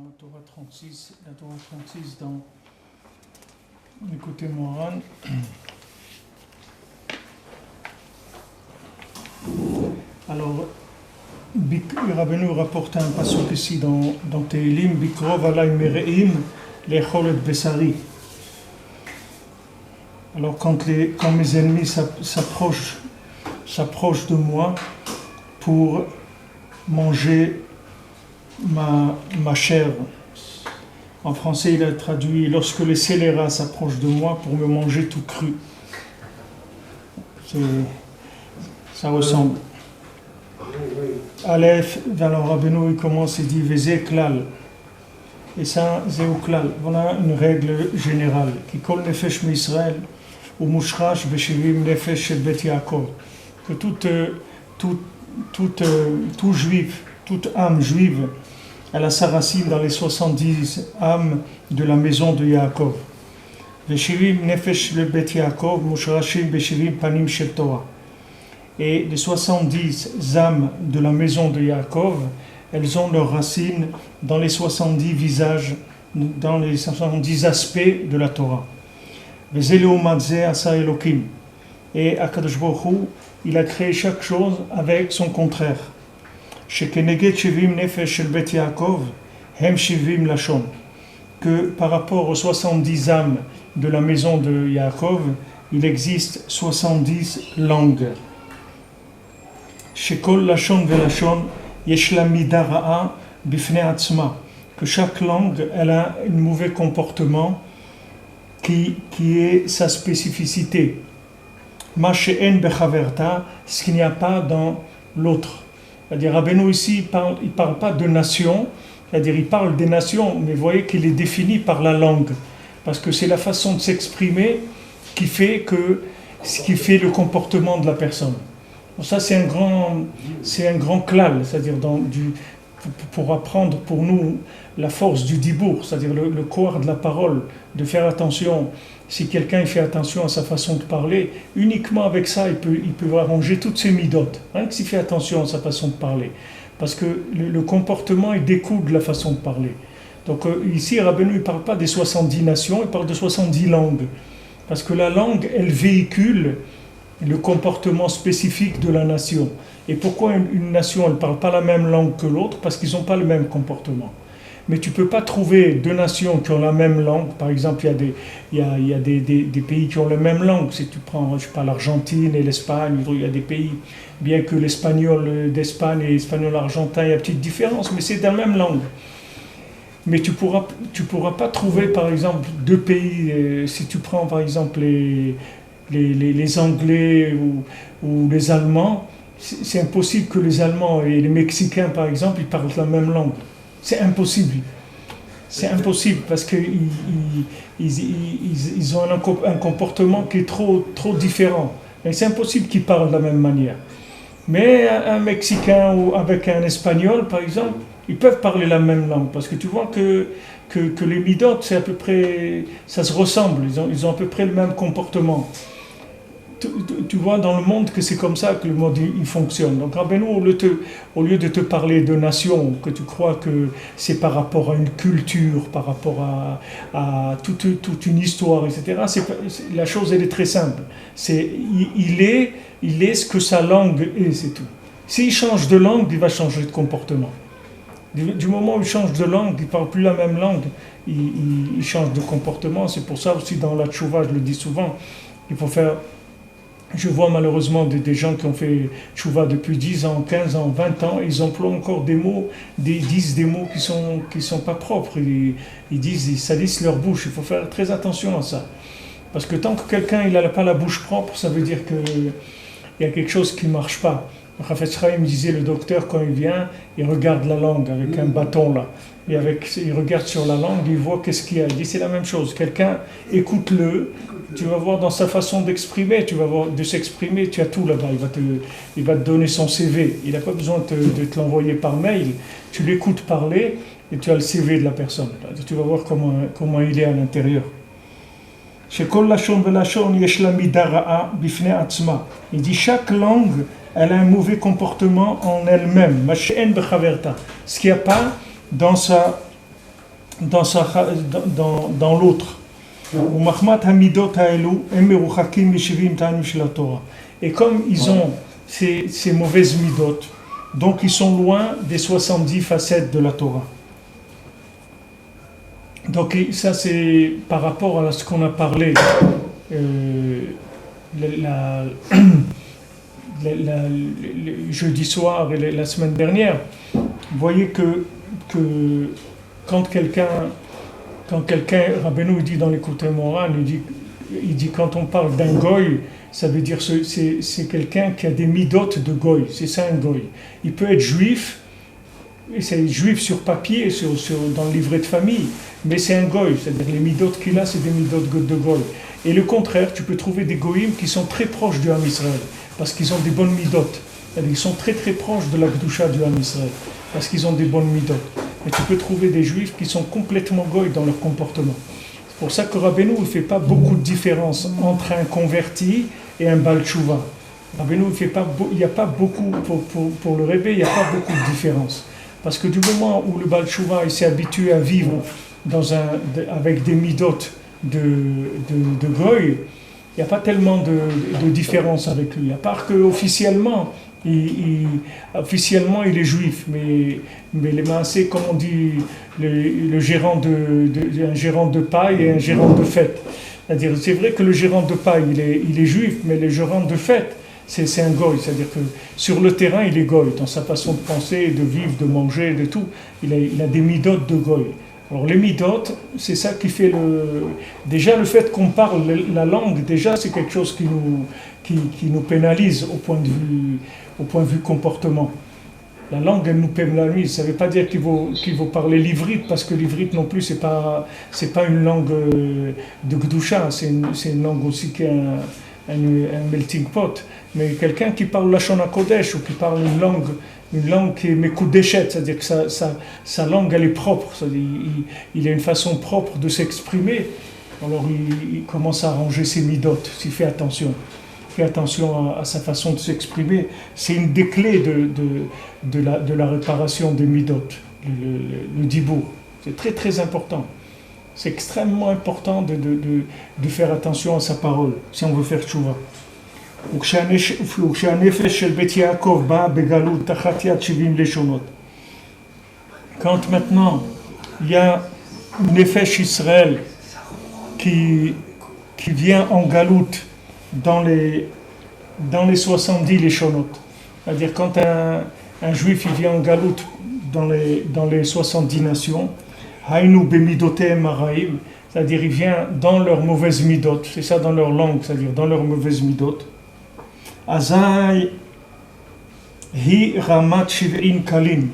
la Torah 36 dans l'écouté Moran. Alors, Rabbeinu rapporte un passage ici dans Tehilim, Bikrov alay mereim lecholet besari. Alors quand mes ennemis s'approchent de moi pour manger ma chair. En français, il a traduit « Lorsque les scélérats s'approchent de moi pour me manger tout cru ». Ça ressemble. Aleph, alors Rabbeinu, il commence et dit « Vezé klal ». Et ça, zéou klal. Voilà une règle générale. « Ki kol nefesh m'Israël ou mushrash beshivim nefesh shel bet Yaakov ». Que tout juif, toute âme juive, elle a sa racine dans les 70 âmes de la maison de Yaakov. Veshivim nefesh le bet Yaakov, mushrashim beshivim panim shel Torah. Et les 70 âmes de la maison de Yaakov, elles ont leurs racines dans les 70 visages, dans les 70 aspects de la Torah. Vezeleu matzeh asa Elokim. Et Akadosh Baruch Hu, il a créé chaque chose avec son contraire. Shekeneged shivim nefesh shel bet Yaakov, hem shivim lashon. Que par rapport aux 70 âmes de la maison de Yaakov, il existe 70 langues. Shekol lashon velashon yesh la mida ra'a bifnei atzma. Que chaque langue, elle a un mauvais comportement qui est sa spécificité. Ma she'en bechaverta, ce qu'il n'y a pas dans l'autre. C'est-à-dire, Rabbeinu ici, il parle pas de nation, c'est-à-dire il parle des nations, mais vous voyez qu'il est défini par la langue. Parce que c'est la façon de s'exprimer qui fait le comportement de la personne. Donc ça, c'est un grand klal, c'est-à-dire pour apprendre pour nous la force du dibour, c'est-à-dire le corps de la parole, de faire attention. Si quelqu'un fait attention à sa façon de parler, uniquement avec ça, il peut arranger toutes ses midotes. Rien que s'il fait attention à sa façon de parler. Parce que le comportement, il découle de la façon de parler. Donc ici, Rabbeinu ne parle pas des 70 nations, il parle de 70 langues. Parce que la langue, elle véhicule le comportement spécifique de la nation. Et pourquoi une nation, elle ne parle pas la même langue que l'autre? Parce qu'ils n'ont pas le même comportement. Mais tu ne peux pas trouver deux nations qui ont la même langue. Par exemple, il y a des pays qui ont la même langue. Si tu prends, je sais pas, l'Argentine et l'Espagne, il y a des pays, bien que l'espagnol d'Espagne et l'espagnol argentin, il y a une petite différence, mais c'est dans la même langue. Mais tu pourras pas trouver, par exemple, deux pays, si tu prends, par exemple, les Anglais ou les Allemands, c'est impossible que les Allemands et les Mexicains, par exemple, ils parlent la même langue. C'est impossible. C'est impossible parce qu'ils ont un comportement qui est trop différent. Et c'est impossible qu'ils parlent de la même manière. Mais un Mexicain ou avec un Espagnol, par exemple, ils peuvent parler la même langue. Parce que tu vois que les midotes, c'est à peu près, ça se ressemble. Ils ont à peu près le même comportement. Tu vois dans le monde que c'est comme ça que le monde il fonctionne. Donc Rabbeinu, au lieu de te parler de nation, que tu crois que c'est par rapport à une culture, par rapport à toute une histoire, etc., la chose elle est très simple. Il est ce que sa langue est, c'est tout. S'il change de langue, il va changer de comportement. Du moment où il change de langue, il ne parle plus la même langue, il change de comportement. C'est pour ça aussi dans la tchouva, je le dis souvent, il faut faire... Je vois malheureusement des gens qui ont fait tchouva depuis 10 ans, 15 ans, 20 ans, ils emploient encore des mots, disent des mots qui sont pas propres. Ils salissent leur bouche. Il faut faire très attention à ça. Parce que tant que quelqu'un n'a pas la bouche propre, ça veut dire qu'il y a quelque chose qui ne marche pas. Chafetz Chaim me disait, le docteur, quand il vient, il regarde la langue avec un bâton là. Et il regarde sur la langue, il voit qu'est-ce qu'il y a. Il dit, c'est la même chose. Quelqu'un, écoute-le. Tu vas voir dans sa façon d'exprimer, de s'exprimer, tu as tout là-bas. Il va te donner son CV. Il n'a pas besoin de te l'envoyer par mail. Tu l'écoutes parler et tu as le CV de la personne. Tu vas voir comment il est à l'intérieur. Il dit chaque langue, elle a un mauvais comportement en elle-même. Ce qu'il n'y a pas dans sa dans l'autre. Et comme ils ont ces mauvaises midot, donc ils sont loin des 70 facettes de la Torah. Donc ça c'est par rapport à ce qu'on a parlé le jeudi soir et la semaine dernière. Vous voyez que quand quelqu'un, Rabbeinu dit dans l'écoute Moran, il dit quand on parle d'un goy, ça veut dire c'est quelqu'un qui a des midotes de goy, c'est ça un goy. Il peut être juif, et c'est juif sur papier, dans le livret de famille, mais c'est un goy, c'est-à-dire les midotes qu'il a, c'est des midotes de goy. Et le contraire, tu peux trouver des goyim qui sont très proches du Ham Israël, parce qu'ils ont des bonnes midotes. Ils sont très très proches de la Kedusha du Ham Israël, parce qu'ils ont des bonnes midotes. Mais tu peux trouver des juifs qui sont complètement goy dans leur comportement. C'est pour ça que Rabbeinu ne fait pas beaucoup de différence entre un converti et un Baal Tshuva. Rabbeinu, il n'y a pas beaucoup, pour le Rebbe, il n'y a pas beaucoup de différence. Parce que du moment où le Baal Tshuva s'est habitué à vivre avec des midotes de goy, il n'y a pas tellement de différence avec lui. À part qu'officiellement, officiellement il est juif, mais les maasés, comme on dit, un gérant de paille et un gérant de fête. C'est-à-dire, c'est vrai que le gérant de paille, il est juif, mais le gérant de fête, c'est un goy. C'est-à-dire que sur le terrain, il est goy. Dans sa façon de penser, de vivre, de manger, de tout, il a des midotes de goy. Alors les midotes, c'est ça qui fait déjà le fait qu'on parle la langue, déjà c'est quelque chose qui nous pénalise au point de vue comportement. La langue, elle nous pénalise. Ça ne veut pas dire qu'il faut parler l'ivrite, parce que l'ivrite non plus, c'est pas une langue de Gdusha, c'est une langue aussi qui est un melting pot. Mais quelqu'un qui parle Lashon HaKodesh, ou qui parle une langue qui est mekudeshet, c'est-à-dire que sa langue elle est propre, il a une façon propre de s'exprimer, alors il commence à ranger ses midotes, s'il fait attention à sa façon de s'exprimer. C'est une des clés de la réparation des midotes, le dibour. C'est très très important. C'est extrêmement important de faire attention à sa parole, si on veut faire tchouva. Quand maintenant il y a une Nefesh Israël qui vient en galoute dans les 70 Leshonot, c'est-à-dire quand un juif il vient en galoute dans les 70 nations, Haïnu bemidotem araïm, c'est-à-dire il vient dans leurs mauvaises midot, c'est ça dans leur langue, c'est-à-dire dans leurs mauvaises midot. Azai hi ramat shiv'in kalim.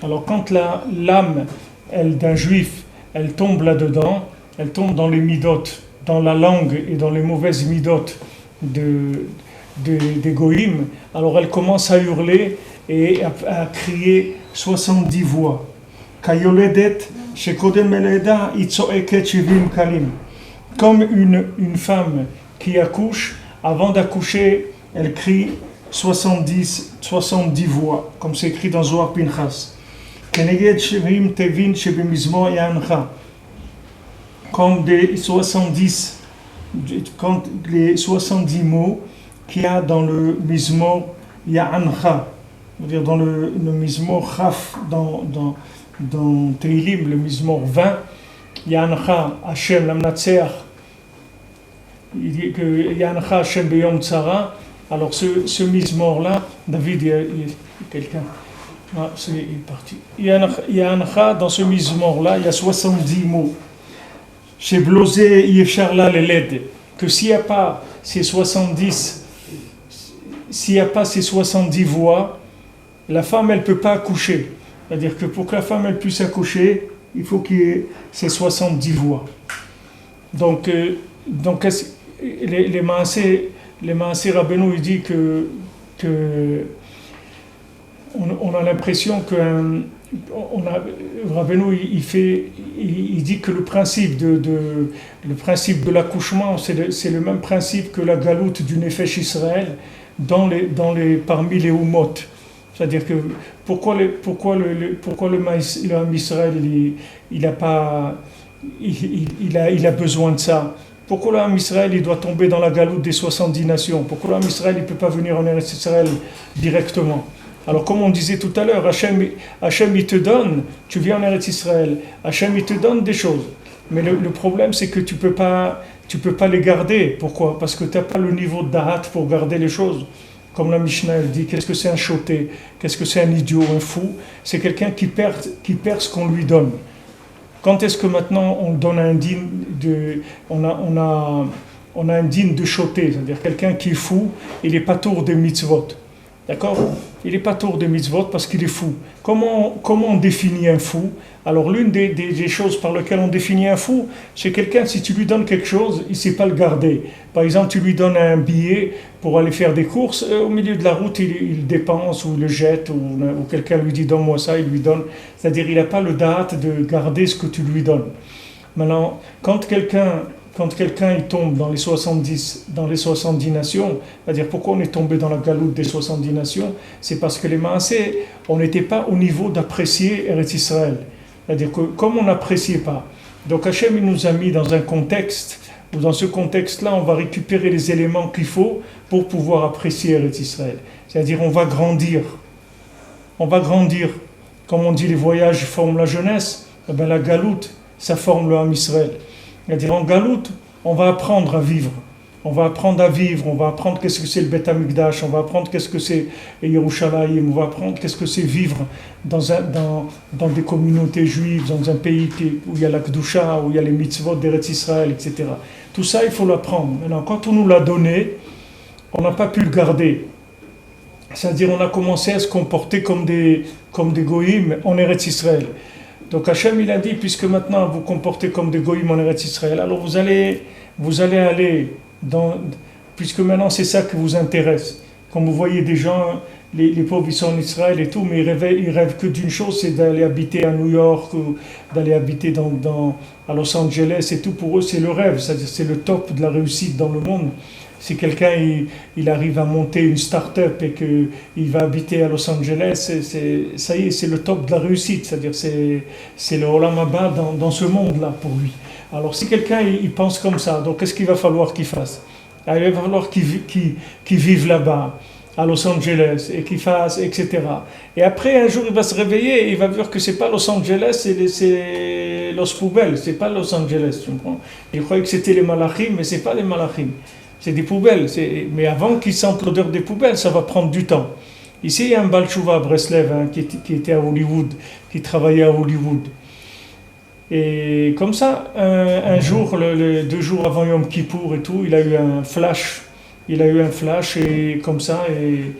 Alors quand l'âme d'un juif, elle tombe là-dedans, elle tombe dans les midot, dans la langue et dans les mauvaises midot des goïm, alors elle commence à hurler et à crier 70 voix. Kayoledet shekodem eleda itzoeket shivim kalim. Comme une femme qui accouche, avant d'accoucher, elle crie 70 voix, comme c'est écrit dans Zohar Pinchas. Keneged shivim tevin shebemizmor yancha. Comme les 70 mots qu'il y a dans le Mizmor Ya'ancha, c'est-à-dire dans le Mizmor Chaf, dans Teilim, le Mizmor 20, Ya'ancha Hashem Lamnatseach, il dit que Ya'ancha Hashem Beyom Tzara. Alors ce Mizmor-là, David, il y a quelqu'un, il est parti. Ya'ancha, dans ce Mizmor-là, il y a 70 mots. Chez Blosé, Yefcharla Leled, que s'il n'y a pas ces 70 voix, la femme elle ne peut pas accoucher. C'est-à-dire que pour que la femme elle puisse accoucher, il faut qu'il y ait ces 70 voix. Donc les Maasé Rabbeinu il dit que on a l'impression que Rabbeinu il dit que le principe de l'accouchement c'est le même principe que la galoute du Nefesh Israël parmi les Umot. C'est-à-dire que pourquoi le Ham Israël il a pas il a besoin de ça. Pourquoi le Ham Israël il doit tomber dans la galoute des 70 nations? Pourquoi le Ham Israël il ne peut pas venir en Eretz Israël directement? Alors comme on disait tout à l'heure, Hachem il te donne, tu viens en Eretz Israël, Hachem il te donne des choses. Mais le problème c'est que tu peux pas les garder. Pourquoi? Parce que tu n'as pas le niveau de Dahat pour garder les choses. Comme la Mishnah elle dit, qu'est-ce que c'est un choté? Qu'est-ce que c'est un idiot, un fou? C'est quelqu'un qui perd ce qu'on lui donne. Quand est-ce que maintenant on donne un digne on a un digne de choté, c'est-à-dire quelqu'un qui est fou, il n'est pas tour des mitzvot. D'accord? Il n'est pas tour des mitzvot parce qu'il est fou. Comment on définit un fou? Alors l'une des choses par lesquelles on définit un fou, c'est quelqu'un, si tu lui donnes quelque chose, il ne sait pas le garder. Par exemple, tu lui donnes un billet pour aller faire des courses, au milieu de la route, il dépense ou il le jette, ou quelqu'un lui dit donne-moi ça, il lui donne. C'est-à-dire il n'a pas le date de garder ce que tu lui donnes. Maintenant, quand quelqu'un il tombe dans les 70 nations, c'est-à-dire pourquoi on est tombé dans la galoute des 70 nations, c'est parce que les Maasé, on n'était pas au niveau d'apprécier Eretz Israël. C'est-à-dire que comme on n'appréciait pas, donc Hachem il nous a mis dans un contexte, où dans ce contexte-là, on va récupérer les éléments qu'il faut pour pouvoir apprécier Eretz Israël. C'est-à-dire on va grandir. Comme on dit, les voyages forment la jeunesse, eh bien la galoute, ça forme le Ham Israël. C'est-à-dire en galoute, on va apprendre à vivre. On va apprendre qu'est-ce que c'est le Beth Amikdash, on va apprendre qu'est-ce que c'est Yerushalayim, on va apprendre qu'est-ce que c'est vivre dans des communautés juives, dans un pays où il y a la Kedusha, où il y a les mitzvot d'Eretz Israël, etc. Tout ça, il faut l'apprendre. Maintenant, quand on nous l'a donné, on n'a pas pu le garder. C'est-à-dire on a commencé à se comporter comme des goïms en Eretz Israël. Donc Hachem il a dit, puisque maintenant vous comportez comme des goïms en Eretz Israël, alors vous allez aller puisque maintenant c'est ça qui vous intéresse. Comme vous voyez des gens, les pauvres ils sont en Israël et tout, mais ils rêvent que d'une chose, c'est d'aller habiter à New York ou d'aller habiter à Los Angeles et tout. Pour eux c'est le rêve, c'est-à-dire c'est le top de la réussite dans le monde. Si quelqu'un il arrive à monter une start-up et qu'il va habiter à Los Angeles, ça y est, c'est le top de la réussite, c'est-à-dire c'est le Olam Haba dans ce monde-là pour lui. Alors si quelqu'un il pense comme ça, donc qu'est-ce qu'il va falloir qu'il fasse? Il va falloir qu'il vive là-bas, à Los Angeles, et qu'il fasse, etc. Et après, un jour, il va se réveiller et il va voir que c'est pas Los Angeles, c'est Los Poubelles, c'est pas Los Angeles, tu comprends? Il croyait que c'était les Malachim, mais c'est pas les Malachim. C'est des poubelles. Mais avant qu'ils sentent l'odeur des poubelles, ça va prendre du temps. Ici, il y a un Baal Tshuva à Breslev qui était à Hollywood, qui travaillait à Hollywood. Et comme ça, un jour, 2 jours avant Yom Kippour et tout, il a eu un flash. Et comme ça, et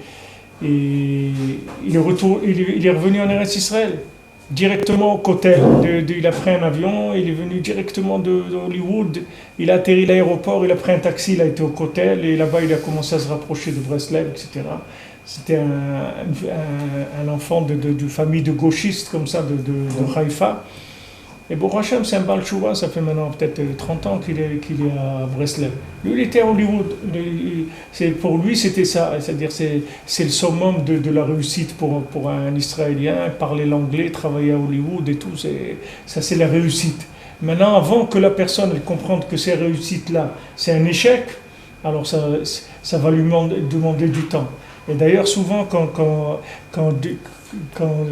il est revenu en Eretz Israël. Directement au Kotel. Il a pris un avion, il est venu directement de Hollywood, il a atterri à l'aéroport, il a pris un taxi, il a été au Kotel, et là-bas il a commencé à se rapprocher de Breslev, etc. C'était un enfant de famille de gauchistes, comme ça, de Haïfa. Et Baruch Hashem, c'est un Baal Tshuva, ça fait maintenant peut-être 30 ans qu'il est à Breslev. Lui, il était à Hollywood. Pour lui, c'était ça. C'est-à-dire, c'est le summum de la réussite pour un Israélien. Parler l'anglais, travailler à Hollywood et tout, ça c'est la réussite. Maintenant, avant que la personne comprenne que ces réussites-là, c'est un échec, alors ça va lui demander du temps. Et d'ailleurs, souvent, quand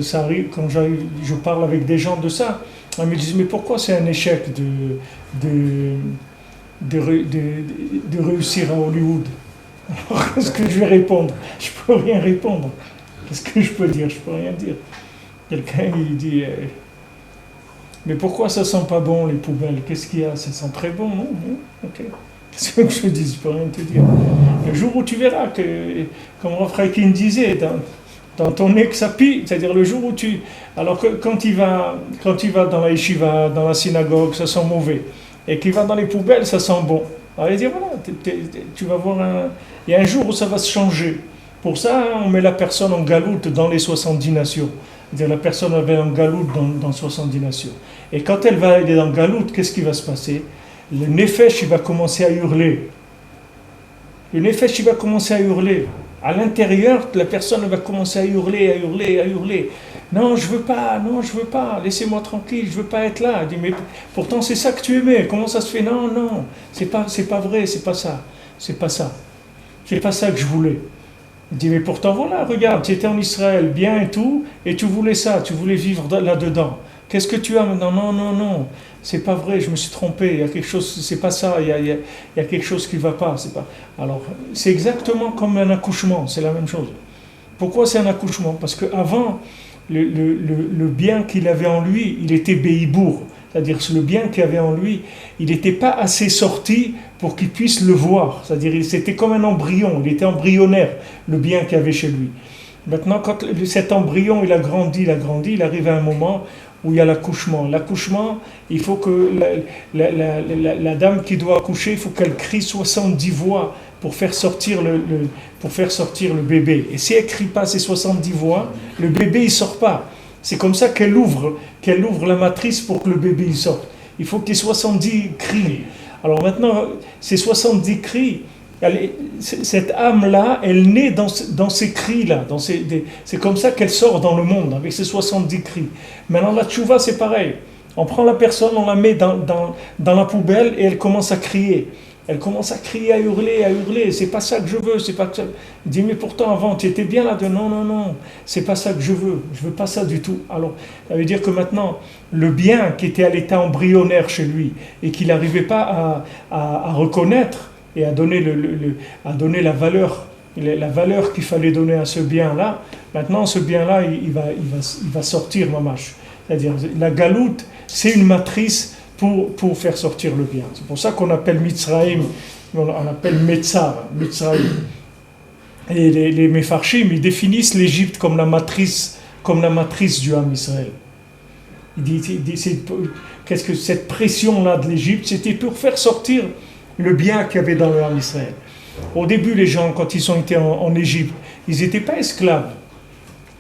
ça arrive, quand je parle avec des gens de ça, ils me disent, mais pourquoi c'est un échec de réussir à Hollywood? Alors, qu'est-ce que je vais répondre? Je peux rien répondre. Qu'est-ce que je peux dire? Je peux rien dire. Quelqu'un, il dit, mais pourquoi ça sent pas bon, les poubelles? Qu'est-ce qu'il y a? Ça sent très bon, non? Ok. Qu'est-ce que je dis? Je peux rien te dire. Le jour où tu verras que, comme Rav Chaikin disait, dans ton nez que ça pue, c'est-à-dire le jour où tu... Alors que quand il va dans la yeshiva, dans la synagogue, ça sent mauvais. Et qu'il va dans les poubelles, ça sent bon. Alors il dit, voilà, tu vas voir il y a un jour où ça va se changer. Pour ça, on met la personne en galoute dans les 70 nations. C'est-à-dire la personne va aller en galoute dans 70 nations. Et quand elle va aller en galoute, qu'est-ce qui va se passer? Le nefesh, il va commencer à hurler. Le nefesh, il va commencer à hurler. À l'intérieur, la personne va commencer à hurler, à hurler, à hurler. Non, je veux pas, non, je veux pas, laissez-moi tranquille, je veux pas être là. Il dit, mais pourtant c'est ça que tu aimais, comment ça se fait? Non, non, c'est pas vrai, c'est pas ça, c'est pas ça. C'est pas ça que je voulais. Il dit, mais pourtant voilà, regarde, tu étais en Israël, bien et tout, et tu voulais ça, tu voulais vivre là-dedans. Qu'est-ce que tu as maintenant? Non, non, non, c'est pas vrai, je me suis trompé, il y a quelque chose, c'est pas ça, il y a quelque chose qui va pas, c'est pas. Alors, c'est exactement comme un accouchement, c'est la même chose. Pourquoi c'est un accouchement? Parce qu'avant, le bien qu'il avait en lui, il était béibour. C'est-à-dire que le bien qu'il avait en lui, il n'était pas assez sorti pour qu'il puisse le voir. C'est-à-dire c'était comme un embryon, il était embryonnaire, le bien qu'il avait chez lui. Maintenant, quand cet embryon il a grandi, il arrive à un moment où il y a l'accouchement. L'accouchement, il faut que la dame qui doit accoucher, il faut qu'elle crie 70 voix pour faire sortir pour faire sortir le bébé. Et si elle ne crie pas ces 70 voix, le bébé il sort pas. C'est comme ça qu'elle ouvre la matrice pour que le bébé il sorte. Il faut qu'il y ait 70 cris. Alors maintenant, ces 70 cris, cette âme-là, elle naît dans ces cris-là. C'est comme ça qu'elle sort dans le monde, avec ces 70 cris. Maintenant, la tchouva, c'est pareil. On prend la personne, on la met dans la poubelle et elle commence à crier. Elle commence à crier, à hurler. C'est pas ça que je veux, c'est pas que ça. Il dit, mais pourtant avant, tu étais bien là-dedans. Non, non, non, c'est pas ça que je veux pas ça du tout. Alors, ça veut dire que maintenant, le bien qui était à l'état embryonnaire chez lui et qu'il n'arrivait pas à reconnaître et à donner, à donner la valeur qu'il fallait donner à ce bien-là, maintenant, ce bien-là, il va sortir, mamash. C'est-à-dire, la galoute, c'est une matrice pour faire sortir le bien. C'est pour ça qu'on appelle Mitzraïm, on appelle Metzar, Mitzraïm. Et les Mefarshim, ils définissent l'Égypte comme la matrice du Ham Israël. Ils disent qu'est-ce que cette pression-là de l'Égypte, c'était pour faire sortir le bien qu'il y avait dans le Ham Israël. Au début, les gens, quand ils ont été en Égypte, ils n'étaient pas esclaves.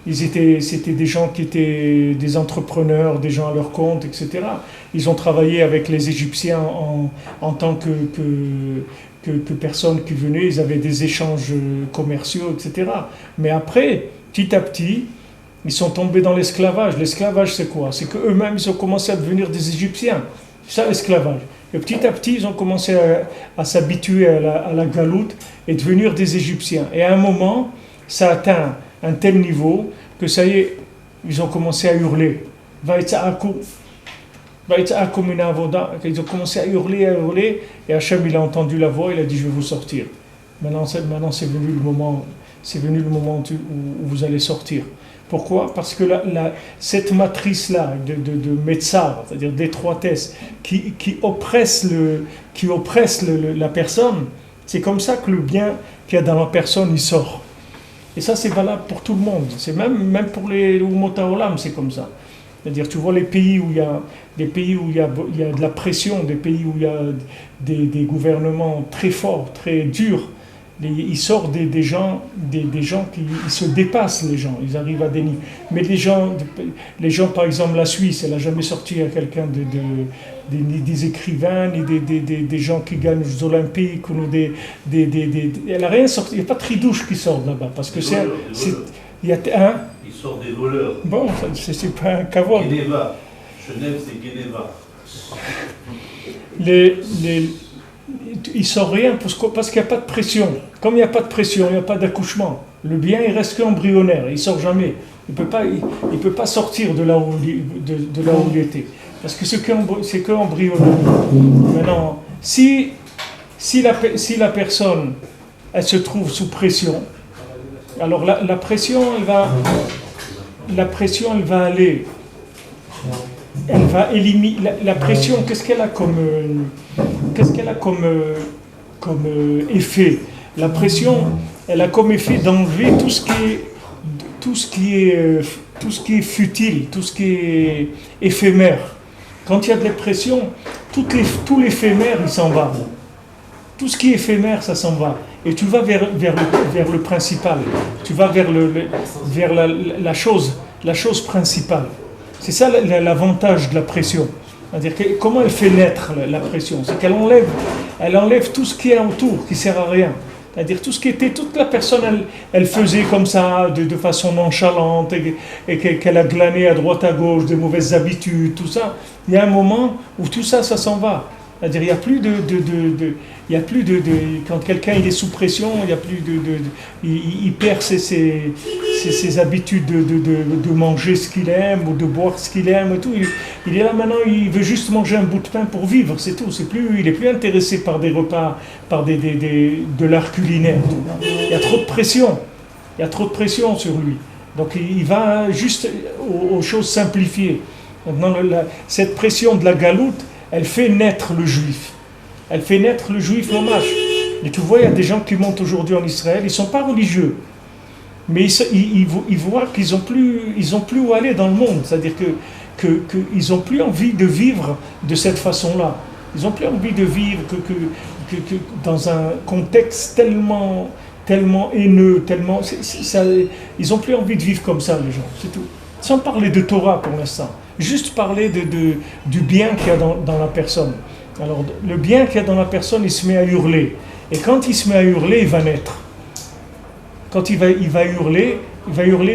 C'était des gens qui étaient des entrepreneurs, des gens à leur compte, etc. Ils ont travaillé avec les Égyptiens en tant que personnes qui venaient, ils avaient des échanges commerciaux, etc. Mais après, petit à petit, ils sont tombés dans l'esclavage. L'esclavage, c'est quoi? C'est qu'eux-mêmes, ils ont commencé à devenir des Égyptiens. C'est ça l'esclavage. Et petit à petit, ils ont commencé à s'habituer à la galoute et devenir des Égyptiens. Et à un moment, ça atteint un tel niveau que ça y est, ils ont commencé à hurler. Ils ont commencé à hurler, et Hachem il a entendu la voix, il a dit je vais vous sortir. Maintenant c'est venu le moment où vous allez sortir. Pourquoi? Parce que cette matrice-là de Metzar, c'est-à-dire d'étroitesse, qui oppresse la personne, c'est comme ça que le bien qu'il y a dans la personne, il sort. Et ça, c'est valable pour tout le monde. C'est même pour les Umot Haolam, c'est comme ça. C'est-à-dire, tu vois les pays où il y a de la pression, des pays où il y a des gouvernements très forts, très durs. Il sort des gens qui ils se dépassent, les gens, ils arrivent à dénier. Mais les gens, par exemple, la Suisse, elle n'a jamais sorti à quelqu'un ni des écrivains, ni des gens qui gagnent les Olympiques, ou elle n'a rien sorti. Il n'y a pas de tridouche qui sort là-bas, parce que il y a un. Il sort des voleurs. Bon, c'est pas un cavol. Geneva. Genève, c'est Geneva. Il ne sort rien parce qu'il n'y a pas de pression. Comme il n'y a pas de pression, il n'y a pas d'accouchement. Le bien, il reste qu'embryonnaire, il ne sort jamais. Il ne peut pas sortir de là où il était. Parce que c'est qu'embryonnaire. Maintenant, si la personne, elle se trouve sous pression, alors la pression, elle va aller. Elle va éliminer la pression. Qu'est-ce qu'elle a comme effet? La pression, elle a comme effet d'enlever tout ce qui est futile, tout ce qui est éphémère. Quand il y a de la pression, tout l'éphémère, il s'en va. Tout ce qui est éphémère, ça s'en va. Et tu vas vers le principal. Tu vas vers la chose principale. C'est ça l'avantage de la pression. C'est-à-dire comment elle fait naître la pression? C'est qu'elle enlève tout ce qui est autour, qui ne sert à rien. C'est-à-dire tout ce qui était, toute la personne, elle faisait comme ça, de façon nonchalante, et qu'elle a glané à droite à gauche, des mauvaises habitudes, tout ça. Il y a un moment où tout ça, ça s'en va. C'est-à-dire il n'y a plus il y a plus quand quelqu'un il est sous pression, il y a plus il perd ses habitudes de manger ce qu'il aime ou de boire ce qu'il aime et tout. Il est là maintenant, il veut juste manger un bout de pain pour vivre, c'est tout. Il est plus intéressé par des repas, par de l'art culinaire. Il y a trop de pression. Il y a trop de pression sur lui. Donc il va juste aux choses simplifiées. Maintenant, cette pression de la galoute, elle fait naître le juif. Elle fait naître le juif mamash. Et tu vois, il y a des gens qui montent aujourd'hui en Israël, ils ne sont pas religieux. Mais ils voient qu'ils n'ont plus où aller dans le monde. C'est-à-dire qu'ils n'ont plus envie de vivre de cette façon-là. Ils n'ont plus envie de vivre que dans un contexte tellement haineux, ils n'ont plus envie de vivre comme ça, les gens, c'est tout. Sans parler de Torah pour l'instant. Juste parler du bien qu'il y a dans la personne. Alors, le bien qu'il y a dans la personne, il se met à hurler. Et quand il se met à hurler, il va naître. Quand il va hurler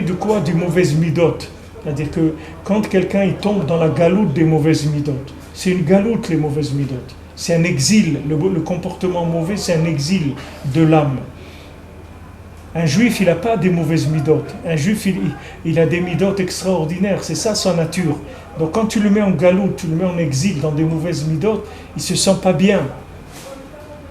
de quoi? Du mauvais midot. C'est-à-dire que quand quelqu'un il tombe dans la galoute des mauvaises midot, c'est une galoute les mauvaises midot. C'est un exil. Le comportement mauvais, c'est un exil de l'âme. Un juif, il n'a pas des mauvaises midotes. Un juif, il a des midotes extraordinaires. C'est ça sa nature. Donc quand tu le mets en galoute, tu le mets en exil dans des mauvaises midotes, il ne se sent pas bien.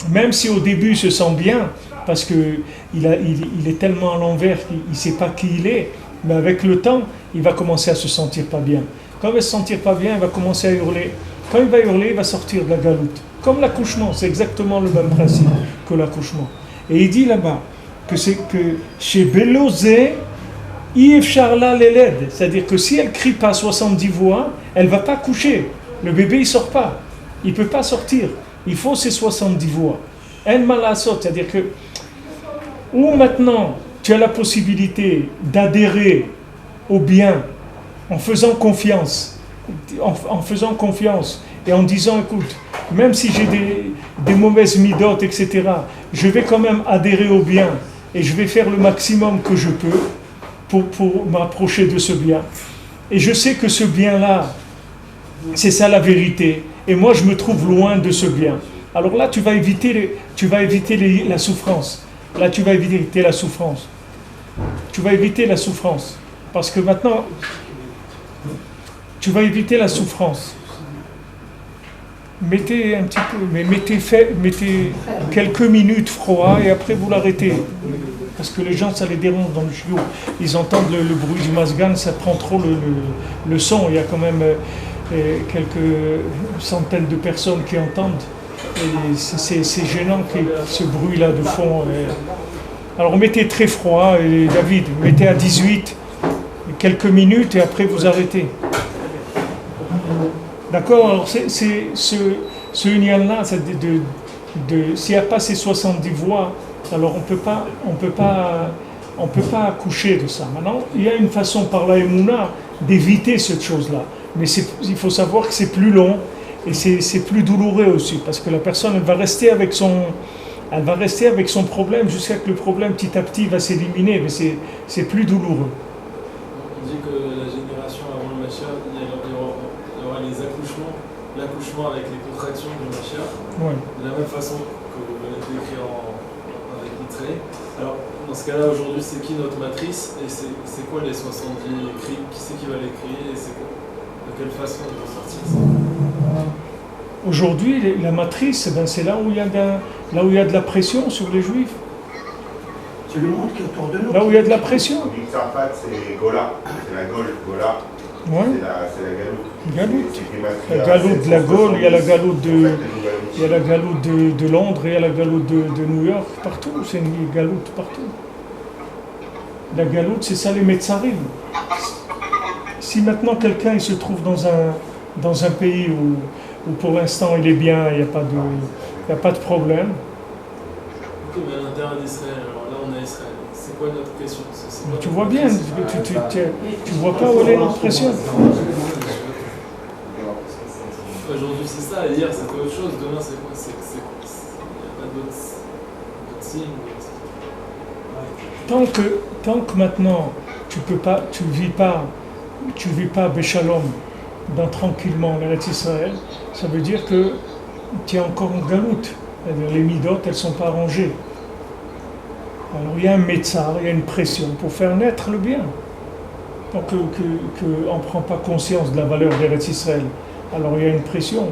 Même si au début il se sent bien, parce qu'il est tellement à l'envers qu'il ne sait pas qui il est, mais avec le temps, il va commencer à se sentir pas bien. Quand il va se sentir pas bien, il va commencer à hurler. Quand il va hurler, il va sortir de la galoute. Comme l'accouchement, c'est exactement le même principe que l'accouchement. Et il dit là-bas, que chez Belozé, Ifsharla l'élède, c'est-à-dire que si elle crie pas 70 voix, elle va pas coucher. Le bébé il sort pas, il peut pas sortir. Il faut ces 70 voix. En malasot, c'est-à-dire que ou maintenant tu as la possibilité d'adhérer au bien en faisant confiance, et en disant écoute, même si j'ai des mauvaises midotes, etc., je vais quand même adhérer au bien. Et je vais faire le maximum que je peux pour m'approcher de ce bien. Et je sais que ce bien-là, c'est ça la vérité. Et moi, je me trouve loin de ce bien. Alors là, tu vas éviter la souffrance. Là, tu vas éviter la souffrance. Tu vas éviter la souffrance. Parce que maintenant, tu vas éviter la souffrance. Mettez un petit peu, mais mettez quelques minutes froid et après vous l'arrêtez. Parce que les gens, ça les dérange dans le chiot. Ils entendent le bruit du masgan, ça prend trop le son. Il y a quand même quelques centaines de personnes qui entendent. Et c'est gênant, ce bruit-là de fond. Alors mettez très froid, et David, mettez à 18, quelques minutes et après vous arrêtez. D'accord, alors c'est ce union-là, s'il n'y a pas ces 70 voix, alors on peut pas accoucher de ça. Maintenant, il y a une façon par la Emouna d'éviter cette chose-là. Mais il faut savoir que c'est plus long et c'est plus douloureux aussi, parce que la personne elle va rester avec son problème jusqu'à ce que le problème petit à petit va s'éliminer, mais c'est plus douloureux. On dit que la génération avant le Mashiach, il y aura les accouchements, l'accouchement avec les contractions du Mashiach, ouais. De la même façon que vous venez de décrire avec Yitzhak. Alors, dans ce cas-là, aujourd'hui, c'est qui notre matrice et c'est quoi les 70 cris? Qui c'est qui va les crier et c'est quoi? De quelle façon ils vont sortir ça? Aujourd'hui, la matrice, c'est là où il y a de la pression sur les Juifs. C'est le monde qui est autour de nous. Là où il y a de la pression. En Tsarfat, c'est Gola, c'est la Gaule, Gola. Ouais. C'est la galoute. La galoute de la Gaule, il y a la galoute de Londres, il y a la galoute de New York, partout, c'est une galoute partout. La galoute, c'est ça les Metzarim. Si maintenant quelqu'un il se trouve dans un pays où pour l'instant il est bien, il n'y a pas de problème. Ok, mais à l'intérieur d'Israël, alors là on est à Israël, c'est quoi notre pression? Tu vois bien, tu vois pas où elle est notre pression. Aujourd'hui c'est ça, hier c'était autre chose, demain c'est quoi? Il n'y a pas d'autre signe. Tant que maintenant tu vis pas Béchalom tranquillement en Eretz Israël, ça veut dire que tu es encore en galoute. C'est-à-dire les midot, elles ne sont pas rangées. Alors il y a un métzar, il y a une pression pour faire naître le bien. Donc on ne prend pas conscience de la valeur d'Eretz Israël. Alors il y a une pression.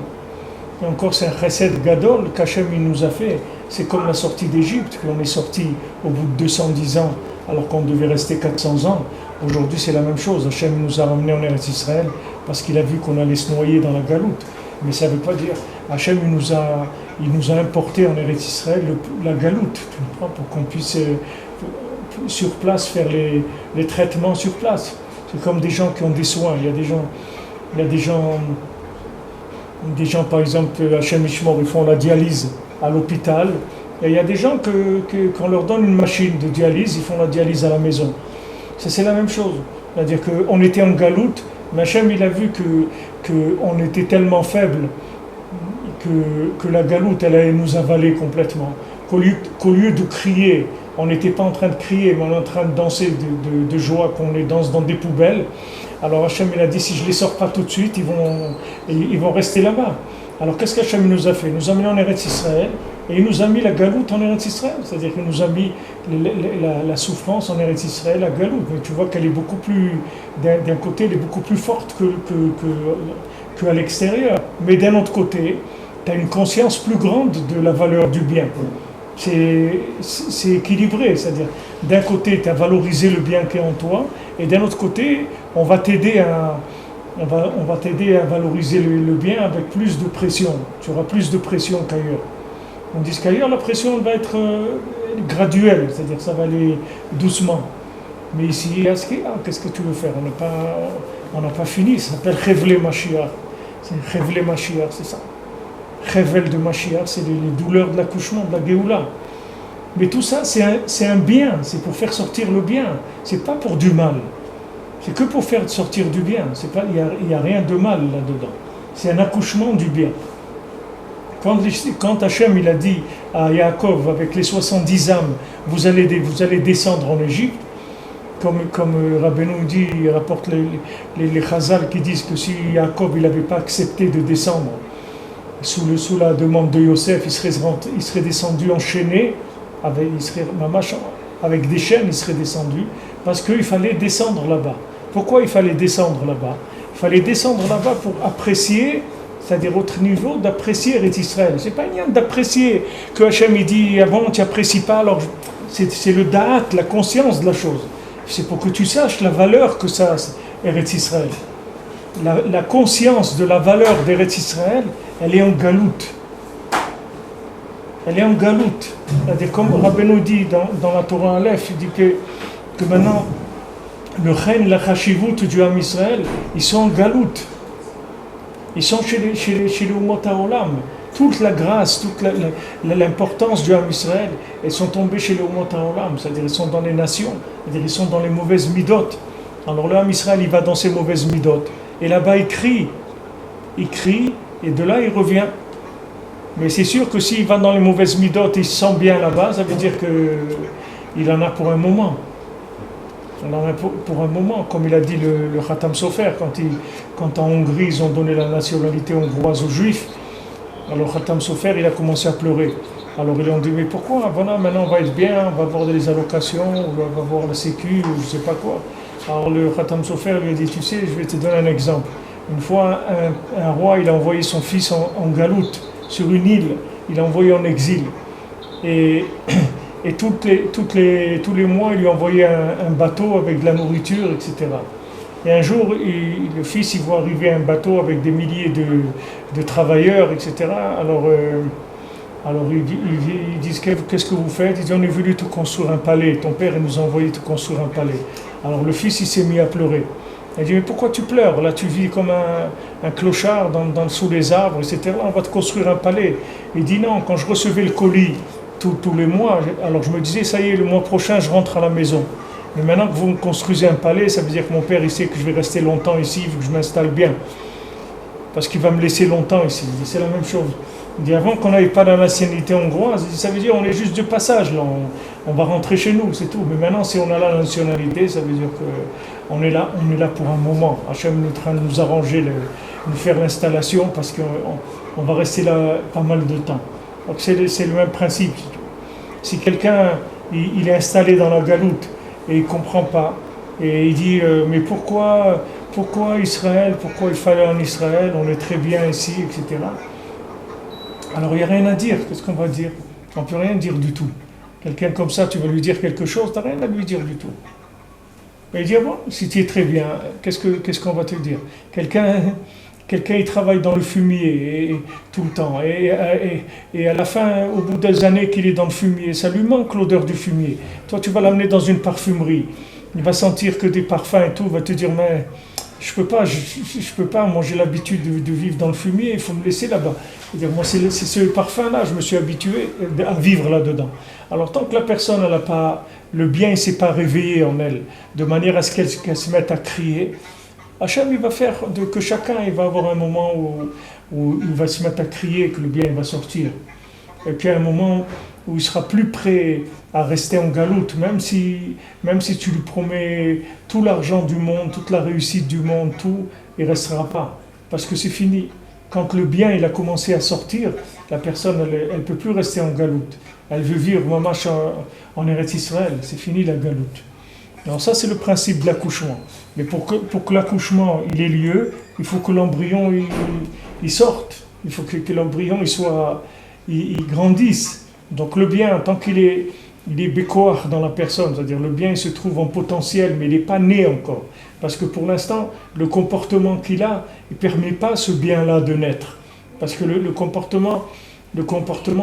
Et encore c'est un chesed gadol qu'Hachem il nous a fait. C'est comme la sortie d'Égypte, qu'on est sorti au bout de 210 ans alors qu'on devait rester 400 ans. Aujourd'hui c'est la même chose. Hachem nous a ramenés en Eretz Israël parce qu'il a vu qu'on allait se noyer dans la galoute. Mais ça ne veut pas dire... Hachem il nous a importé en Eretz Israël la galoute, pour qu'on puisse sur place faire les traitements sur place. C'est comme des gens qui ont des soins. Il y a des gens par exemple, Hachem Ishmor, ils font la dialyse à l'hôpital. Et il y a des gens qu'on leur donne une machine de dialyse, ils font la dialyse à la maison. C'est la même chose. C'est-à-dire qu'on était en galoute, mais Hachem il a vu qu'on était tellement faible que la galoute elle allait nous avaler complètement. Qu'au lieu de crier, on n'était pas en train de crier, mais on est en train de danser de joie, qu'on les danse dans des poubelles. Alors Hachem il a dit, si je ne les sors pas tout de suite, ils vont rester là-bas. Alors qu'est-ce qu'Hachem nous a fait? Il nous a mis en Eretz Israël, et il nous a mis la galoute en Eretz Israël. C'est-à-dire qu'il nous a mis la souffrance en Eretz Israël, la galoute. Mais tu vois qu'elle est beaucoup plus, d'un côté, elle est beaucoup plus forte qu'à l'extérieur. Mais d'un autre côté, tu as une conscience plus grande de la valeur du bien. C'est équilibré, c'est-à-dire d'un côté tu as valorisé le bien qui est en toi, et d'un autre côté on va t'aider à valoriser le bien avec plus de pression. Tu auras plus de pression qu'ailleurs. On dit qu'ailleurs la pression elle va être graduelle, c'est-à-dire ça va aller doucement. Mais ici, qu'est-ce que tu veux faire? On n'a pas fini, ça s'appelle Chevle Mashiach. C'est Chevle Mashiach, c'est ça. Révèle de Mashiach, c'est les douleurs de l'accouchement, de la Géoula. Mais tout ça, c'est un bien, c'est pour faire sortir le bien. C'est pas pour du mal. C'est que pour faire sortir du bien. Il n'y a rien de mal là-dedans. C'est un accouchement du bien. Quand Hachem il a dit à Yaakov, avec les 70 âmes, vous allez descendre en Égypte, comme Rabbeinu dit, il rapporte les Chazal qui disent que si Yaakov il n'avait pas accepté de descendre, sous la demande de Yosef, il serait descendu enchaîné, avec des chaînes, il serait descendu, parce qu'il fallait descendre là-bas. Pourquoi il fallait descendre là-bas? Il fallait descendre là-bas pour apprécier, c'est-à-dire autre niveau, d'apprécier Eretz Israël. C'est pas rien d'apprécier, que Hachem il dit, avant tu n'apprécies pas, alors c'est le da'at, la conscience de la chose. C'est pour que tu saches la valeur que ça a, Eretz Israël. La conscience de la valeur d'Eretz Israël, elle est en galoute. Elle est en galoute. C'est-à-dire, comme Rabbeinu dit dans la Torah Aleph, il dit que maintenant, le chen, la chashivut du Ham Israël, ils sont en galoute. Ils sont chez les Umot HaOlam. Toute la grâce, toute l'importance du Ham Israël, elles sont tombées chez les Umot HaOlam. C'est-à-dire, ils sont dans les nations. C'est-à-dire, ils sont dans les mauvaises midot. Alors, le Ham Israël, il va dans ses mauvaises midot. Et là-bas, il crie, et de là, il revient. Mais c'est sûr que s'il va dans les mauvaises midot et il se sent bien là-bas, ça veut dire qu'il en a pour un moment. Il en a pour un moment, comme il a dit le Khatam Sofer, quand en Hongrie, ils ont donné la nationalité hongroise aux Juifs, alors Khatam Sofer, il a commencé à pleurer. Alors ils ont dit, mais pourquoi? Voilà, maintenant on va être bien, on va avoir des allocations, on va avoir la sécu, ou je ne sais pas quoi. Alors le Khatam Sofer lui a dit, tu sais, je vais te donner un exemple. Une fois, un roi, il a envoyé son fils en galoute, sur une île, il l'a envoyé en exil. Et tous les mois, il lui envoyait un bateau avec de la nourriture, etc. Et un jour, le fils, il voit arriver un bateau avec des milliers de travailleurs, etc. Alors ils disent, qu'est-ce que vous faites? Ils disent, on est venu te construire un palais, ton père il nous a envoyé te construire un palais. Alors le fils il s'est mis à pleurer. Il dit, mais pourquoi tu pleures? Là tu vis comme un clochard sous les arbres, etc. On va te construire un palais. Il dit, non, quand je recevais le colis tous les mois, alors je me disais, ça y est, le mois prochain je rentre à la maison. Mais maintenant que vous me construisez un palais, ça veut dire que mon père il sait que je vais rester longtemps ici, vu que je m'installe bien. parce qu'il va me laisser longtemps ici. Il dit, c'est la même chose. Il dit, avant qu'on n'avait pas la nationalité hongroise, il dit, ça veut dire on est juste de passage, là, on va rentrer chez nous, c'est tout. Mais maintenant, si on a la nationalité, ça veut dire qu'on est là pour un moment. Hachem est en train de nous arranger, nous faire l'installation, parce qu'on va rester là pas mal de temps. Donc c'est le même principe. Si quelqu'un il est installé dans la galoute et il ne comprend pas, et il dit mais pourquoi Israël, pourquoi il fallait en Israël, on est très bien ici, etc. Alors il n'y a rien à dire, qu'est-ce qu'on va dire? On ne peut rien dire du tout. Quelqu'un comme ça, tu vas lui dire quelque chose, tu n'as rien à lui dire du tout. Mais il dit, bon, si tu es très bien, qu'est-ce qu'on va te dire? Quelqu'un il travaille dans le fumier et tout le temps, et à la fin, au bout des années qu'il est dans le fumier, ça lui manque l'odeur du fumier. Toi, tu vas l'amener dans une parfumerie, il va sentir que des parfums et tout, il va te dire, mais je peux pas, moi j'ai l'habitude de vivre dans le fumier, il faut me laisser là-bas. C'est-à-dire, moi c'est ce parfum-là, je me suis habitué à vivre là-dedans. Alors tant que la personne n'a pas, le bien ne s'est pas réveillé en elle, de manière à ce qu'elle se mette à crier, Hachem il va faire que chacun il va avoir un moment où il va se mettre à crier, que le bien il va sortir. Et puis à un moment où il sera plus prêt à rester en galoute, même si tu lui promets tout l'argent du monde, toute la réussite du monde, tout, il ne restera pas. Parce que c'est fini. Quand le bien il a commencé à sortir, la personne elle ne peut plus rester en galoute. Elle veut vivre mamash en Eretz Israël, c'est fini la galoute. Alors ça c'est le principe de l'accouchement. Mais pour que l'accouchement il ait lieu, il faut que l'embryon il sorte. Il faut que l'embryon il grandisse. Donc le bien, tant qu'il est bécoir dans la personne, c'est-à-dire le bien il se trouve en potentiel, mais il n'est pas né encore. Parce que pour l'instant, le comportement qu'il a, il ne permet pas ce bien-là de naître. Parce que le comportement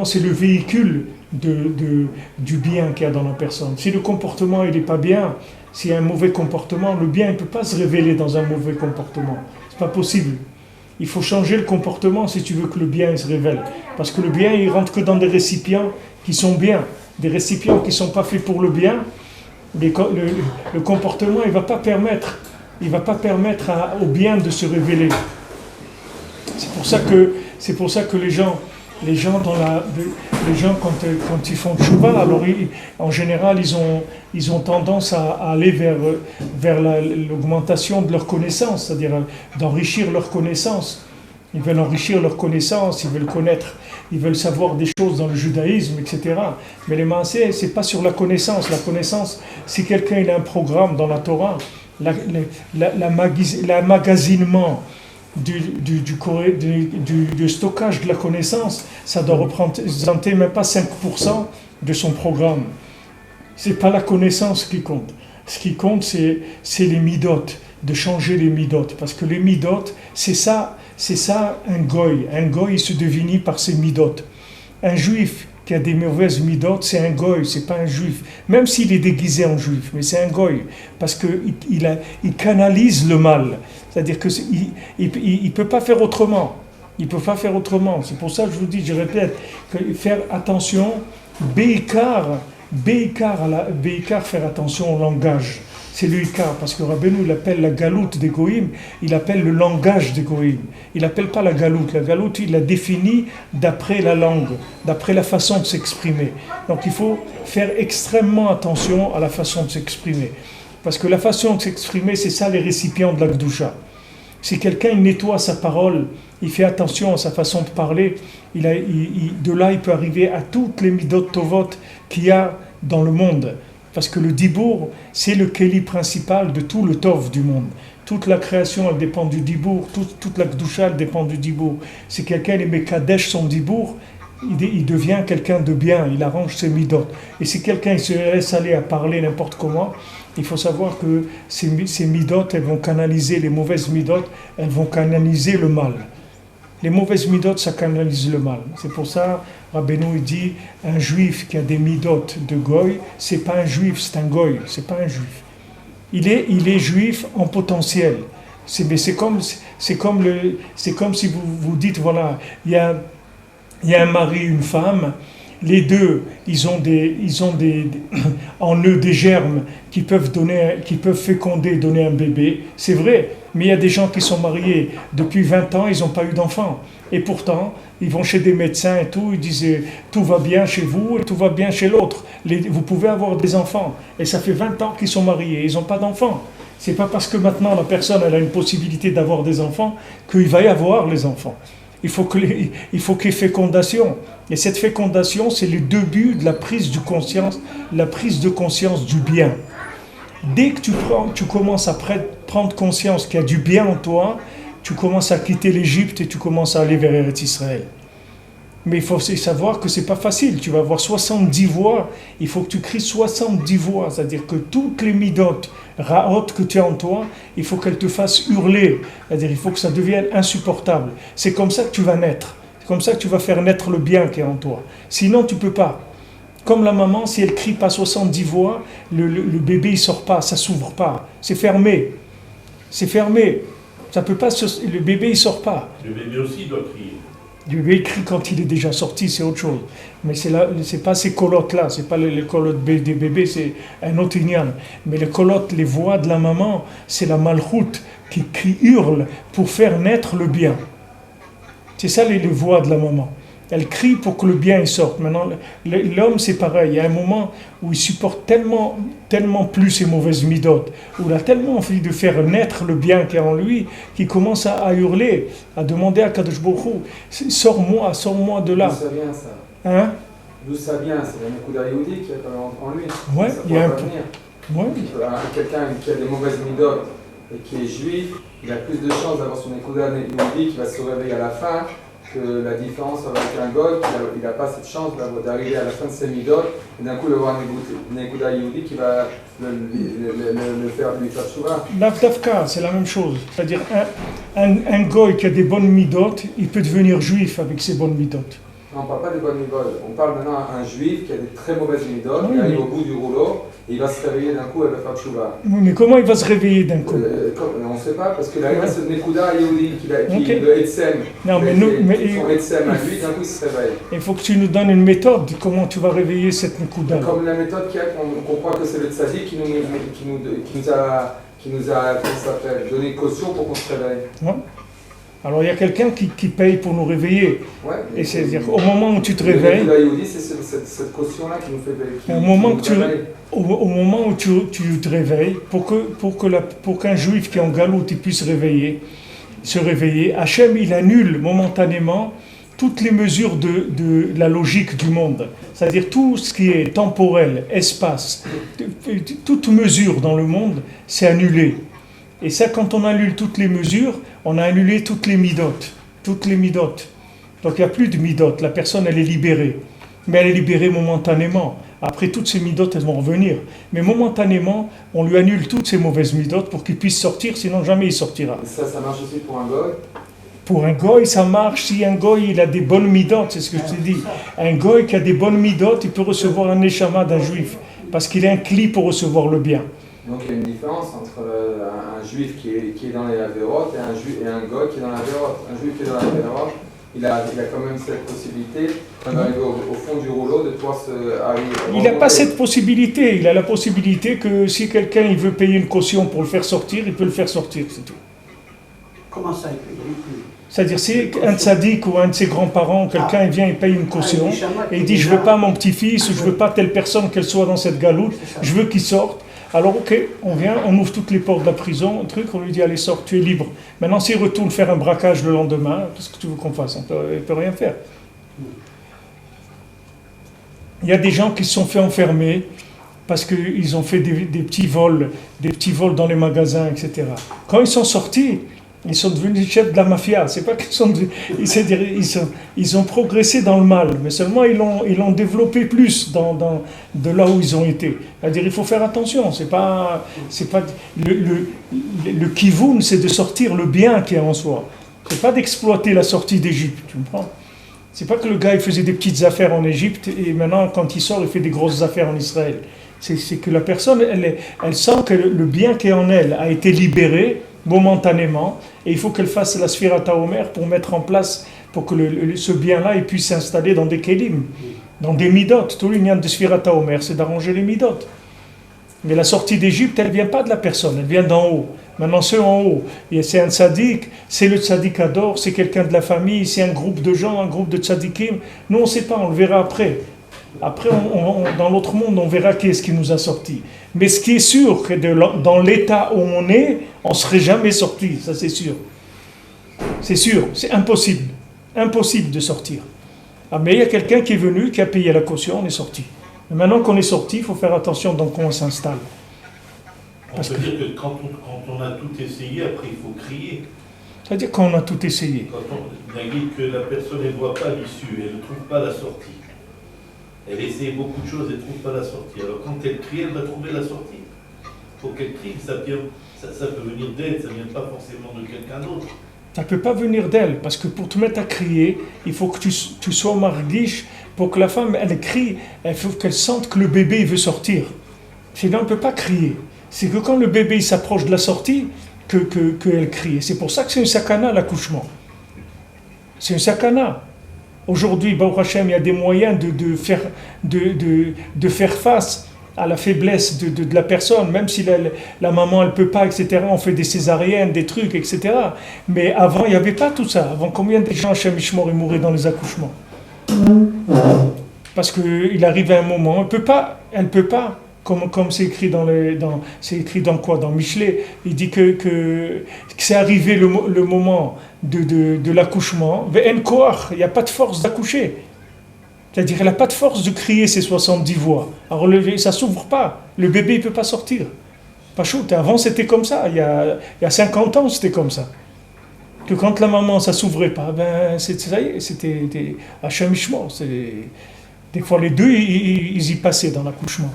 c'est le véhicule du bien qu'il y a dans la personne. Si le comportement il n'est pas bien, s'il y a un mauvais comportement, le bien ne peut pas se révéler dans un mauvais comportement. Ce n'est pas possible. Il faut changer le comportement si tu veux que le bien il se révèle. Parce que le bien, il rentre que dans des récipients qui sont bien. Des récipients qui ne sont pas faits pour le bien, le comportement, il ne va pas permettre au bien de se révéler. C'est pour ça que les gens quand ils font tchouva, alors en général ils ont tendance à aller vers l'augmentation de leur connaissance, c'est-à-dire d'enrichir leur connaissance. Ils veulent enrichir leur connaissance, ils veulent connaître, ils veulent savoir des choses dans le judaïsme, etc. Mais les maaseh, c'est pas sur la connaissance. La connaissance, si quelqu'un il a un programme dans la Torah, l'emmagasinement du stockage de la connaissance, ça doit représenter même pas 5% de son programme. C'est pas la connaissance qui compte. Ce qui compte, c'est les midotes, de changer les midotes. Parce que les midotes, c'est ça un goy. Un goy, il se définit par ses midotes. Un juif qui a des mauvaises midotes, c'est un goy, c'est pas un juif. Même s'il est déguisé en juif, mais c'est un goy. Parce qu'il canalise le mal. C'est-à-dire qu'il ne peut pas faire autrement. Il ne peut pas faire autrement. C'est pour ça que je vous dis, je répète, que faire attention, Beikar, faire attention au langage. C'est le Ikar, parce que Rabbeinu, il appelle la galoute des Goïm, il appelle le langage des Goïm. Il n'appelle pas la galoute. La galoute, il la définit d'après la langue, d'après la façon de s'exprimer. Donc il faut faire extrêmement attention à la façon de s'exprimer. Parce que la façon de s'exprimer, c'est ça les récipients de la Gdusha. Si quelqu'un il nettoie sa parole, il fait attention à sa façon de parler, de là il peut arriver à toutes les midot tovot qu'il y a dans le monde. Parce que le dibour, c'est le keli principal de tout le tov du monde. Toute la création, elle dépend du dibour, toute la Gdusha, elle dépend du dibour. Si quelqu'un il mekadesh son dibour, il devient quelqu'un de bien, il arrange ses midot. Et si quelqu'un il se laisse aller à parler n'importe comment, il faut savoir que ces midot, elles vont canaliser les mauvaises midot, elles vont canaliser le mal. Les mauvaises midot, ça canalise le mal. C'est pour ça, Rabbeinu dit, un juif qui a des midot de goy, c'est pas un juif, c'est un goy, c'est pas un juif. Il est juif en potentiel. C'est comme si vous dites, voilà, il y a un mari, une femme, les deux, ils ont en eux des germes qui peuvent féconder, donner un bébé. C'est vrai, mais il y a des gens qui sont mariés depuis 20 ans, ils n'ont pas eu d'enfant. Et pourtant, ils vont chez des médecins et tout, ils disent tout va bien chez vous et tout va bien chez l'autre. Vous pouvez avoir des enfants. Et ça fait 20 ans qu'ils sont mariés, ils n'ont pas d'enfants. C'est pas parce que maintenant la personne elle a une possibilité d'avoir des enfants qu'il va y avoir les enfants. Il faut qu'il y ait fécondation. Et cette fécondation, c'est le début de la prise de conscience du bien. Dès que tu commences à prendre conscience qu'il y a du bien en toi, tu commences à quitter l'Égypte et tu commences à aller vers Eretz Israël. Mais il faut aussi savoir que c'est pas facile. Tu vas avoir 70 voix, il faut que tu cries 70 voix. C'est-à-dire que toutes les midotes, ra'ot que tu as en toi, il faut qu'elles te fassent hurler. C'est-à-dire il faut que ça devienne insupportable. C'est comme ça que tu vas naître. C'est comme ça que tu vas faire naître le bien qui est en toi. Sinon, tu peux pas. Comme la maman, si elle crie pas 70 voix, le bébé il sort pas, ça s'ouvre pas. C'est fermé. C'est fermé. Ça peut pas le bébé il sort pas. Le bébé aussi doit crier. Le bébé crie quand il est déjà sorti, c'est autre chose. Mais c'est pas ces colottes-là, c'est pas les colottes des bébés, c'est un autre ignan. Mais les colottes, les voix de la maman, c'est la malchoute qui hurle pour faire naître le bien. C'est ça les voix de la maman. Elle crie pour que le bien il sorte. Maintenant, l'homme c'est pareil. Il y a un moment où il supporte tellement plus ses mauvaises midotes, où il a tellement envie de faire naître le bien qui est en lui, qu'il commence à hurler, à demander à Kadosh Baruch Hu, sors-moi de là. D'où ça vient ça? Hein? D'où ça vient? C'est la Nekuda Yehudi qui est en lui. Ouais, ça il y a un peu. Ouais. Quelqu'un qui a des mauvaises midotes et qui est juif, il a plus de chances d'avoir son Nekuda Yehudi qui va se réveiller à la fin, que la différence avec un goy, il n'a pas cette chance d'arriver à la fin de ses midot, et d'un coup il va avoir un Nekuda Yehudi qui va lui faire chouva. L'Avdavka, c'est la même chose. C'est-à-dire, un goy qui a des bonnes midot, il peut devenir juif avec ses bonnes midot. Non, on ne parle pas des bonnes midot, on parle maintenant d'un juif qui a des très mauvaises midot, Oui, il arrive au bout du rouleau, et il va se réveiller d'un coup et il va faire chouva. Mais comment il va se réveiller d'un coup? On ne sait pas, parce qu'il arrive à ce Nekuda Yehudi, le Etzem, non, son Etzem à lui, d'un coup il se réveille. Il faut que tu nous donnes une méthode de comment tu vas réveiller cette Nekuda. Comme la méthode qu'on croit que c'est le tzaddik qui nous a donné caution pour qu'on se réveille. Ouais. Alors il y a quelqu'un qui paye pour nous réveiller. Ouais, et c'est-à-dire au moment où tu te réveilles, c'est cette caution-là qui nous fait au moment où tu te réveilles, pour qu'un juif qui est en galoute il puisse se réveiller, Hachem il annule momentanément toutes les mesures de la logique du monde. C'est-à-dire tout ce qui est temporel, espace, toute mesure dans le monde, c'est annulé. Et ça, quand on annule toutes les mesures, on a annulé toutes les midotes. Donc il n'y a plus de midotes, la personne elle est libérée. Mais elle est libérée momentanément. Après, toutes ces midotes, elles vont revenir. Mais momentanément, on lui annule toutes ces mauvaises midotes pour qu'il puisse sortir, sinon jamais il sortira. Et ça marche aussi pour un goy? Pour un goy, ça marche si un goy il a des bonnes midotes, c'est ce que je te dis. Un goy qui a des bonnes midotes, il peut recevoir un neshama d'un juif, parce qu'il est un cli pour recevoir le bien. Donc il y a une différence entre un juif qui est dans les avérotes et un goy qui est dans l'avérote. Un juif qui est dans l'avérote, il a quand même cette possibilité, quand on arrive au fond du rouleau, de pouvoir arriver. Il n'a pas cette possibilité. Il a la possibilité que si quelqu'un il veut payer une caution pour le faire sortir, il peut le faire sortir, c'est tout. Comment ça, il peut? C'est-à-dire, si un tzaddik ou un de ses grands-parents, quelqu'un il vient et paye une caution, et il dit, je ne veux pas mon petit-fils, je ne veux pas telle personne qu'elle soit dans cette galoute, je veux qu'il sorte. Alors ok, on vient, on ouvre toutes les portes de la prison, on lui dit, allez sors, tu es libre. Maintenant, s'il retourne faire un braquage le lendemain, qu'est-ce que tu veux qu'on fasse? Il ne peut rien faire. Il y a des gens qui se sont fait enfermer parce qu'ils ont fait des petits vols dans les magasins, etc. Quand ils sont sortis, ils sont devenus chefs de la mafia. C'est pas qu'ils sont, ils ont progressé dans le mal, mais seulement ils l'ont développé plus de là où ils ont été. C'est-à-dire, il faut faire attention. C'est pas le kivun, c'est de sortir le bien qui est en soi. C'est pas d'exploiter la sortie d'Égypte. Tu comprends? C'est pas que le gars il faisait des petites affaires en Égypte et maintenant quand il sort il fait des grosses affaires en Israël. C'est que la personne elle sent que le bien qui est en elle a été libéré momentanément, et il faut qu'elle fasse la Sphirata Omer pour mettre en place, pour que ce bien-là il puisse s'installer dans des kélim. dans des midot. Tout l'union de Sfirata Omer, c'est d'arranger les midot. Mais la sortie d'Égypte, elle ne vient pas de la personne, elle vient d'en haut. Maintenant, ceux en haut, c'est un tzaddik, c'est le tzaddik Ador, c'est quelqu'un de la famille, c'est un groupe de gens, un groupe de tzaddikim. Nous, on ne sait pas, on le verra après. Après, dans l'autre monde, on verra qui est-ce qui nous a sortis. Mais ce qui est sûr, que dans l'état où on est, on ne serait jamais sorti, ça c'est sûr. C'est sûr, c'est impossible. Impossible de sortir. Ah, mais il y a quelqu'un qui est venu, qui a payé la caution, on est sorti. Mais maintenant qu'on est sorti, il faut faire attention dans quoi on s'installe. On peut dire que quand on a tout essayé, après il faut crier. C'est-à-dire qu'on a tout essayé. Quand on dit que la personne ne voit pas l'issue, elle ne trouve pas la sortie. Elle essaie beaucoup de choses et ne trouve pas la sortie. Alors quand elle crie, elle va trouver la sortie. Il faut qu'elle crie, ça peut venir d'elle, ça ne vient pas forcément de quelqu'un d'autre. Ça ne peut pas venir d'elle, parce que pour te mettre à crier, il faut que tu sois marguiche, pour que la femme, elle crie, il faut qu'elle sente que le bébé il veut sortir. Sinon, elle ne peut pas crier. C'est que quand le bébé il s'approche de la sortie, qu'elle crie. Et c'est pour ça que c'est une sakana, l'accouchement. C'est une sakana. Aujourd'hui, Baruch Hashem, il y a des moyens de faire face à la faiblesse de la personne, même si la maman elle peut pas, etc. On fait des césariennes, des trucs, etc. Mais avant, il n'y avait pas tout ça. Avant, combien de gens, Hashem Ishmor, ils mouraient dans les accouchements? Parce qu'il arrive un moment, elle peut pas, comme c'est écrit c'est écrit dans quoi? Dans Michelet, il dit que c'est arrivé le moment de l'accouchement, il n'y a pas de force d'accoucher. C'est-à-dire, elle n'a pas de force de crier ses 70 voix. Alors, ça ne s'ouvre pas. Le bébé ne peut pas sortir. Pas chaud. Avant, c'était comme ça. Il y a 50 ans, c'était comme ça. Que quand la maman, ça ne s'ouvrait pas, ça y est, c'était Hachem Ishmor. Des fois, les deux, ils y passaient dans l'accouchement.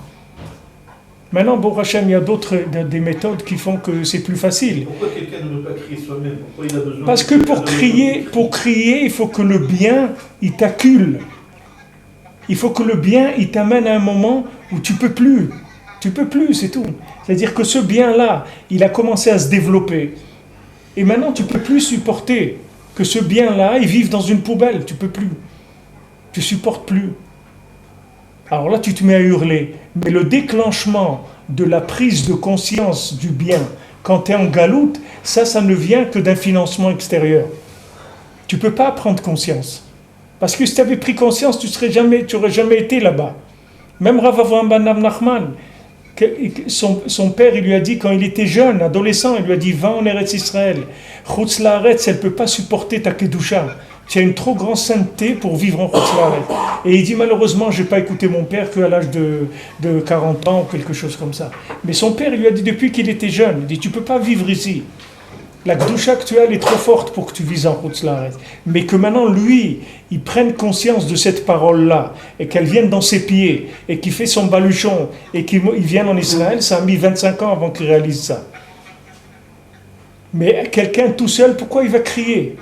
Maintenant, Baruch Hashem, il y a des méthodes qui font que c'est plus facile. Pourquoi quelqu'un ne veut pas crier soi-même? Pourquoi il a besoin? Parce que pour crier, il faut que le bien, il t'accule. Il faut que le bien, il t'amène à un moment où tu peux plus. Tu peux plus, c'est tout. C'est-à-dire que ce bien-là, il a commencé à se développer. Et maintenant, tu peux plus supporter que ce bien-là, il vive dans une poubelle. Tu peux plus. Tu supportes plus. Alors là, tu te mets à hurler. Mais le déclenchement de la prise de conscience du bien, quand tu es en galoute, ça ne vient que d'un financement extérieur. Tu peux pas prendre conscience. Parce que si tu avais pris conscience, tu n'aurais jamais été là-bas. Même Rav Avraham ben Nachman, son père, il lui a dit, quand il était jeune, adolescent, il lui a dit, va en Eretz Israël. Chutz Laaretz, elle ne peut pas supporter ta kedusha. Tu as une trop grande sainteté pour vivre en Chutz Laaretz. Et il dit, malheureusement, je n'ai pas écouté mon père qu'à l'âge de 40 ans ou quelque chose comme ça. Mais son père, il lui a dit, depuis qu'il était jeune, il dit, tu ne peux pas vivre ici. La Kedusha actuelle est trop forte pour que tu vises en Chutz Laaretz. Mais que maintenant, lui, il prenne conscience de cette parole-là, et qu'elle vienne dans ses pieds, et qu'il fait son baluchon, et qu'il vienne en Israël, ça a mis 25 ans avant qu'il réalise ça. Mais quelqu'un tout seul, pourquoi il va crier?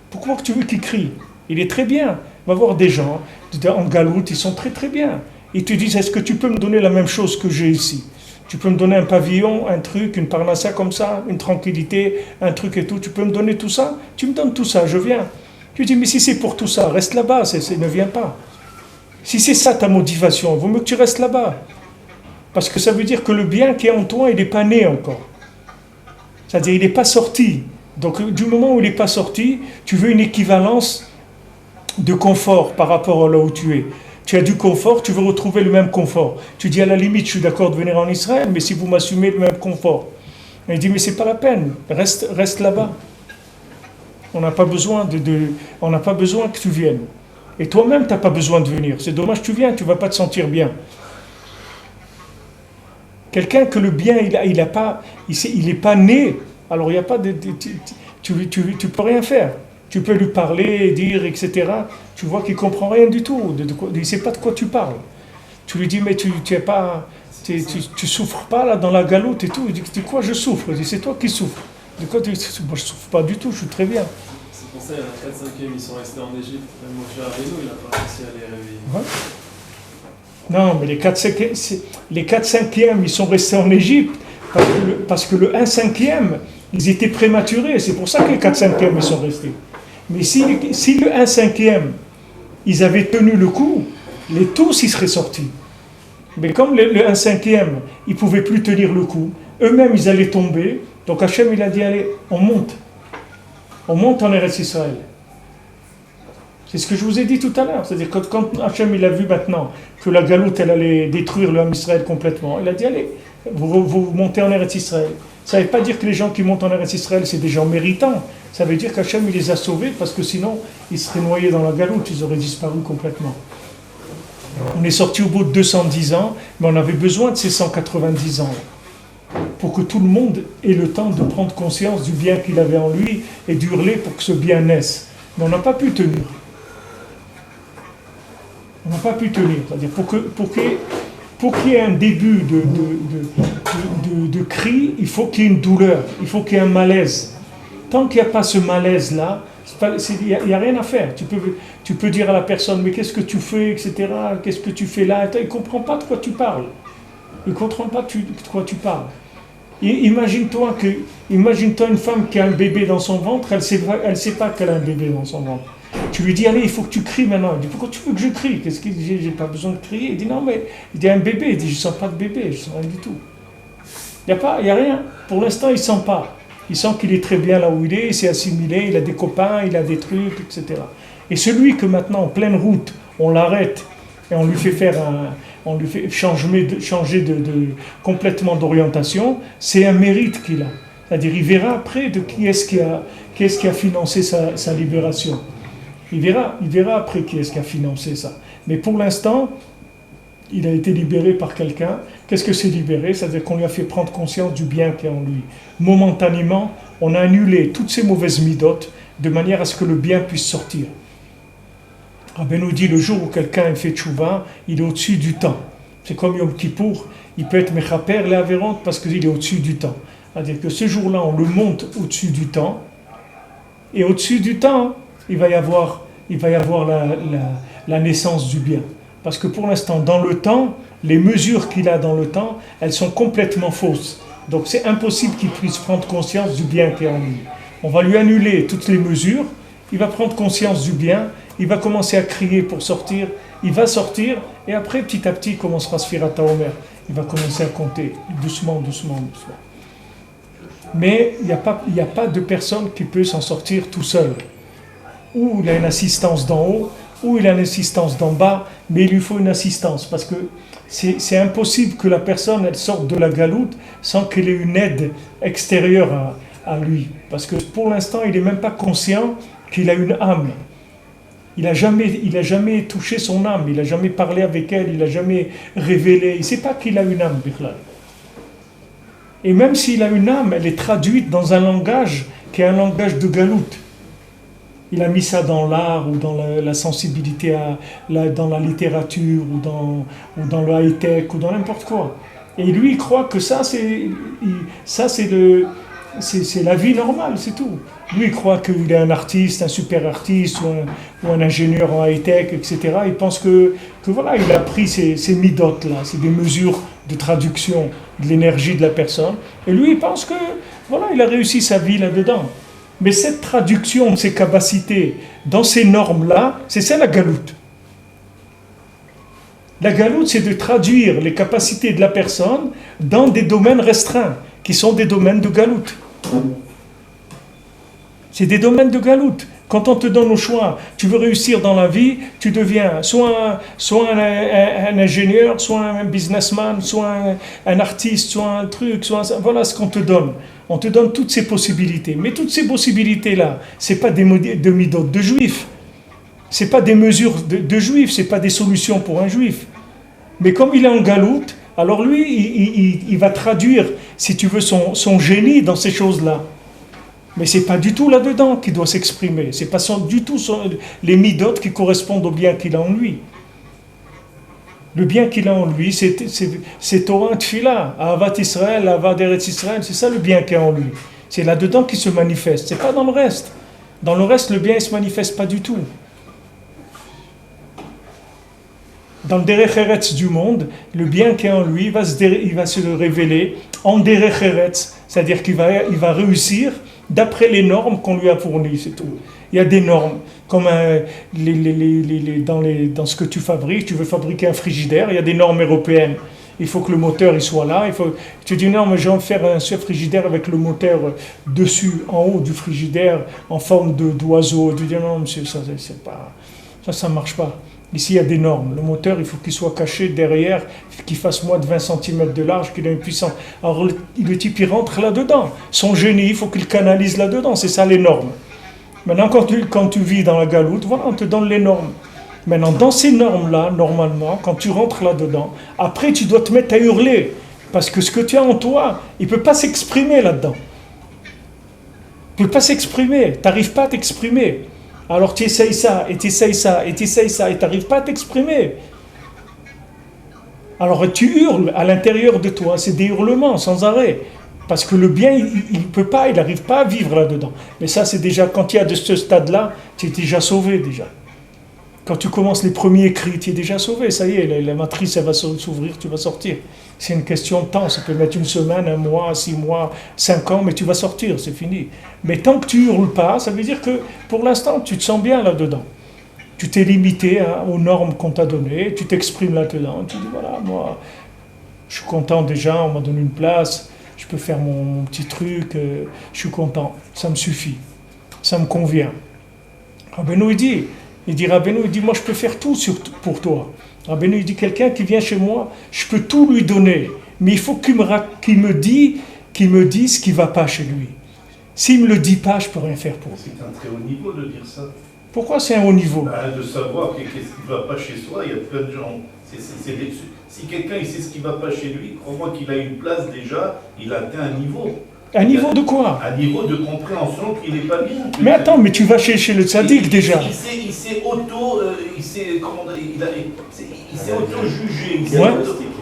Pourquoi tu veux qu'il crie? Il est très bien. On va voir des gens, en galoute, ils sont très très bien. Ils te disent, est-ce que tu peux me donner la même chose que j'ai ici? Tu peux me donner un pavillon, un truc, une parnassa comme ça, une tranquillité, un truc et tout. Tu peux me donner tout ça? Tu me donnes tout ça, je viens. Tu dis, mais si c'est pour tout ça, reste là-bas, ne viens pas. Si c'est ça ta motivation, il vaut mieux que tu restes là-bas. Parce que ça veut dire que le bien qui est en toi, il n'est pas né encore. C'est-à-dire, il n'est pas sorti. Donc, du moment où il n'est pas sorti, tu veux une équivalence de confort par rapport à là où tu es. Tu as du confort, tu veux retrouver le même confort. Tu dis à la limite, je suis d'accord de venir en Israël, mais si vous m'assumez le même confort. Et il dit, mais c'est pas la peine, reste là-bas. On n'a pas besoin on n'a pas besoin que tu viennes. Et toi-même, tu n'as pas besoin de venir. C'est dommage que tu viens, tu ne vas pas te sentir bien. Quelqu'un que le bien, il n'est pas né, alors il n'y a pas tu peux rien faire. Tu peux lui parler, dire, etc. Tu vois qu'il ne comprend rien du tout. Il ne sait pas de quoi tu parles. Tu lui dis, mais tu souffres pas là dans la galoute et tout. Il dit, de quoi je souffre? Il dit, c'est toi qui souffres. De quoi moi je ne souffre pas du tout, je suis très bien. C'est pour ça qu'il y en a 4/5e, ils sont restés en Égypte. Même Moshe Rabbeinu, il n'a pas réussi à les réveiller. Ouais. Non, mais les 4/5e, ils sont restés en Égypte parce que le 1/5e, ils étaient prématurés. C'est pour ça que les 4/5e, ils sont restés. Mais si le 1/5e, ils avaient tenu le coup, les tous ils seraient sortis. Mais comme un cinquième, ils ne pouvaient plus tenir le coup, eux-mêmes ils allaient tomber, donc Hachem il a dit allez, on monte en Eretz Israël. C'est ce que je vous ai dit tout à l'heure, c'est-à-dire que quand Hachem il a vu maintenant que la galoute elle allait détruire le Ham Israël complètement, il a dit allez, vous montez en Eretz Israël. Ça ne veut pas dire que les gens qui montent en Eretz Israël c'est des gens méritants, ça veut dire qu'Hachem il les a sauvés parce que sinon ils seraient noyés dans la galoute, ils auraient disparu complètement. On est sorti au bout de 210 ans, mais on avait besoin de ces 190 ans pour que tout le monde ait le temps de prendre conscience du bien qu'il avait en lui et d'hurler pour que ce bien naisse. Mais on n'a pas pu tenir. On n'a pas pu tenir. C'est-à-dire pour qu'il y ait un début de cri, il faut qu'il y ait une douleur, il faut qu'il y ait un malaise. Tant qu'il n'y a pas ce malaise-là, il n'y a rien à faire. Tu peux dire à la personne, mais qu'est-ce que tu fais, etc. Qu'est-ce que tu fais là? Il ne comprend pas de quoi tu parles. Il ne comprend pas de quoi tu parles. Imagine-toi une femme qui a un bébé dans son ventre, elle ne sait pas qu'elle a un bébé dans son ventre. Tu lui dis, allez, il faut que tu cries maintenant. Elle dit, pourquoi tu veux que je crie? Qu'est-ce que j'ai pas besoin de crier? Il dit, non, mais il y a un bébé. Il dit, je ne sens pas de bébé, je ne sens rien du tout. Il n'y a rien. Pour l'instant, il ne sent pas. Il sent qu'il est très bien là où il est, il s'est assimilé, il a des copains, il a des trucs, etc. Et celui que maintenant, en pleine route, on l'arrête et on lui fait changer complètement d'orientation, c'est un mérite qu'il a. C'est-à-dire, il verra après de qui est-ce qui a financé sa libération. Il verra après qui est-ce qui a financé ça. Mais pour l'instant, il a été libéré par quelqu'un. Qu'est-ce que c'est libéré? C'est-à-dire qu'on lui a fait prendre conscience du bien qu'il y a en lui. Momentanément, on a annulé toutes ces mauvaises midotes de manière à ce que le bien puisse sortir. Rabbi nous dit, le jour où quelqu'un fait tchouva, il est au-dessus du temps. C'est comme Yom Kippour, il peut être mechaper les avérantes parce qu'il est au-dessus du temps. C'est-à-dire que ce jour-là, on le monte au-dessus du temps. Et au-dessus du temps, il va y avoir la naissance du bien. Parce que pour l'instant, dans le temps, les mesures qu'il a dans le temps, elles sont complètement fausses. Donc c'est impossible qu'il puisse prendre conscience du bien qu'il y a en lui. On va lui annuler toutes les mesures, il va prendre conscience du bien, il va commencer à crier pour sortir, il va sortir, et après, petit à petit, il commencera à se faire à Taomer. Il va commencer à compter, doucement. Mais il n'y a pas de personne qui peut s'en sortir tout seul. Ou il a une assistance d'en haut, ou il a une assistance d'en bas, mais il lui faut une assistance, parce que c'est impossible que la personne elle sorte de la galoute sans qu'elle ait une aide extérieure à lui. Parce que pour l'instant, il n'est même pas conscient qu'il a une âme. Il n'a jamais touché son âme, il n'a jamais parlé avec elle, il n'a jamais révélé. Il ne sait pas qu'il a une âme, Bichlal. Et même s'il a une âme, elle est traduite dans un langage qui est un langage de galoute. Il a mis ça dans l'art ou dans la sensibilité, dans la littérature ou dans le high-tech ou dans n'importe quoi. Et lui, il croit que ça, c'est la vie normale, c'est tout. Lui, il croit qu'il est un artiste, un super artiste ou un ingénieur en high-tech, etc. Il pense que voilà, il a pris ces midotes-là, c'est des mesures de traduction de l'énergie de la personne. Et lui, il pense que voilà, il a réussi sa vie là-dedans. Mais cette traduction de ces capacités dans ces normes-là, c'est ça la galoute. La galoute, c'est de traduire les capacités de la personne dans des domaines restreints, qui sont des domaines de galoute. C'est des domaines de galoute. Quand on te donne au choix, tu veux réussir dans la vie, tu deviens soit un ingénieur, soit un businessman, soit un artiste, soit un truc, voilà ce qu'on te donne. On te donne toutes ces possibilités. Mais toutes ces possibilités-là, ce n'est pas des midotes de juifs. Ce n'est pas des mesures de juifs, ce n'est pas des solutions pour un juif. Mais comme il est en galoute, alors lui, il va traduire, si tu veux, son génie dans ces choses-là. Mais ce n'est pas du tout là-dedans qu'il doit s'exprimer. Ce n'est pas du tout les midotes qui correspondent au bien qu'il a en lui. Le bien qu'il a en lui, c'est Torah Tfila, Ahavat Israël, Ahavat Eretz Israël, c'est ça le bien qu'il a en lui. C'est là-dedans qu'il se manifeste, c'est pas dans le reste. Dans le reste, le bien ne se manifeste pas du tout. Dans le Derech Eretz du monde, le bien qu'il a en lui, il va se révéler en Derech Eretz, c'est-à-dire qu'il va réussir d'après les normes qu'on lui a fournies, c'est tout. Il y a des normes. Comme dans ce que tu fabriques, tu veux fabriquer un frigidaire, il y a des normes européennes. Il faut que le moteur il soit là. Tu dis non, mais je vais faire un frigidaire avec le moteur dessus, en haut du frigidaire, en forme d'oiseau. Tu dis non, monsieur, ça ne marche pas. Ici, il y a des normes. Le moteur, il faut qu'il soit caché derrière, qu'il fasse moins de 20 cm de large, qu'il ait une puissance. Alors, le type, il rentre là-dedans. Son génie, il faut qu'il canalise là-dedans. C'est ça, les normes. Maintenant, quand tu vis dans la galoute, voilà, on te donne les normes. Maintenant, dans ces normes-là, normalement, quand tu rentres là-dedans, après, tu dois te mettre à hurler. Parce que ce que tu as en toi, il ne peut pas s'exprimer là-dedans. Il ne peut pas s'exprimer. Tu n'arrives pas à t'exprimer. Alors tu essayes ça, et tu essayes ça, et tu essayes ça, et tu n'arrives pas à t'exprimer. Alors tu hurles à l'intérieur de toi. C'est des hurlements sans arrêt. Parce que le bien, il ne peut pas, il n'arrive pas à vivre là-dedans. Mais ça, c'est déjà, quand il y a de ce stade-là, tu es déjà sauvé déjà. Quand tu commences les premiers cris, tu es déjà sauvé. Ça y est, la matrice, elle va s'ouvrir, tu vas sortir. C'est une question de temps. Ça peut mettre une semaine, 1 mois, 6 mois, 5 ans, mais tu vas sortir, c'est fini. Mais tant que tu hurles pas, ça veut dire que pour l'instant, tu te sens bien là-dedans. Tu t'es limité aux normes qu'on t'a données, tu t'exprimes là-dedans. Tu dis voilà, moi, je suis content déjà, on m'a donné une place, je peux faire mon petit truc, je suis content, ça me suffit, ça me convient. Rabbeinu, il dit, moi je peux faire tout pour toi. Rabbeinu, il dit, quelqu'un qui vient chez moi, je peux tout lui donner, mais il faut qu'il me dise ce qui ne va pas chez lui. S'il ne me le dit pas, je ne peux rien faire pour lui. C'est un très haut niveau de dire ça. Pourquoi c'est un haut niveau? De savoir qu'est-ce qui ne va pas chez soi, il y a plein de gens. Si quelqu'un il sait ce qui ne va pas chez lui, crois-moi qu'il a une place déjà, il a atteint un niveau. Un niveau de quoi? Un niveau de compréhension qu'il n'est pas bien. Mais attends, mais tu vas chez le tzaddik déjà. Il s'est auto-jugé.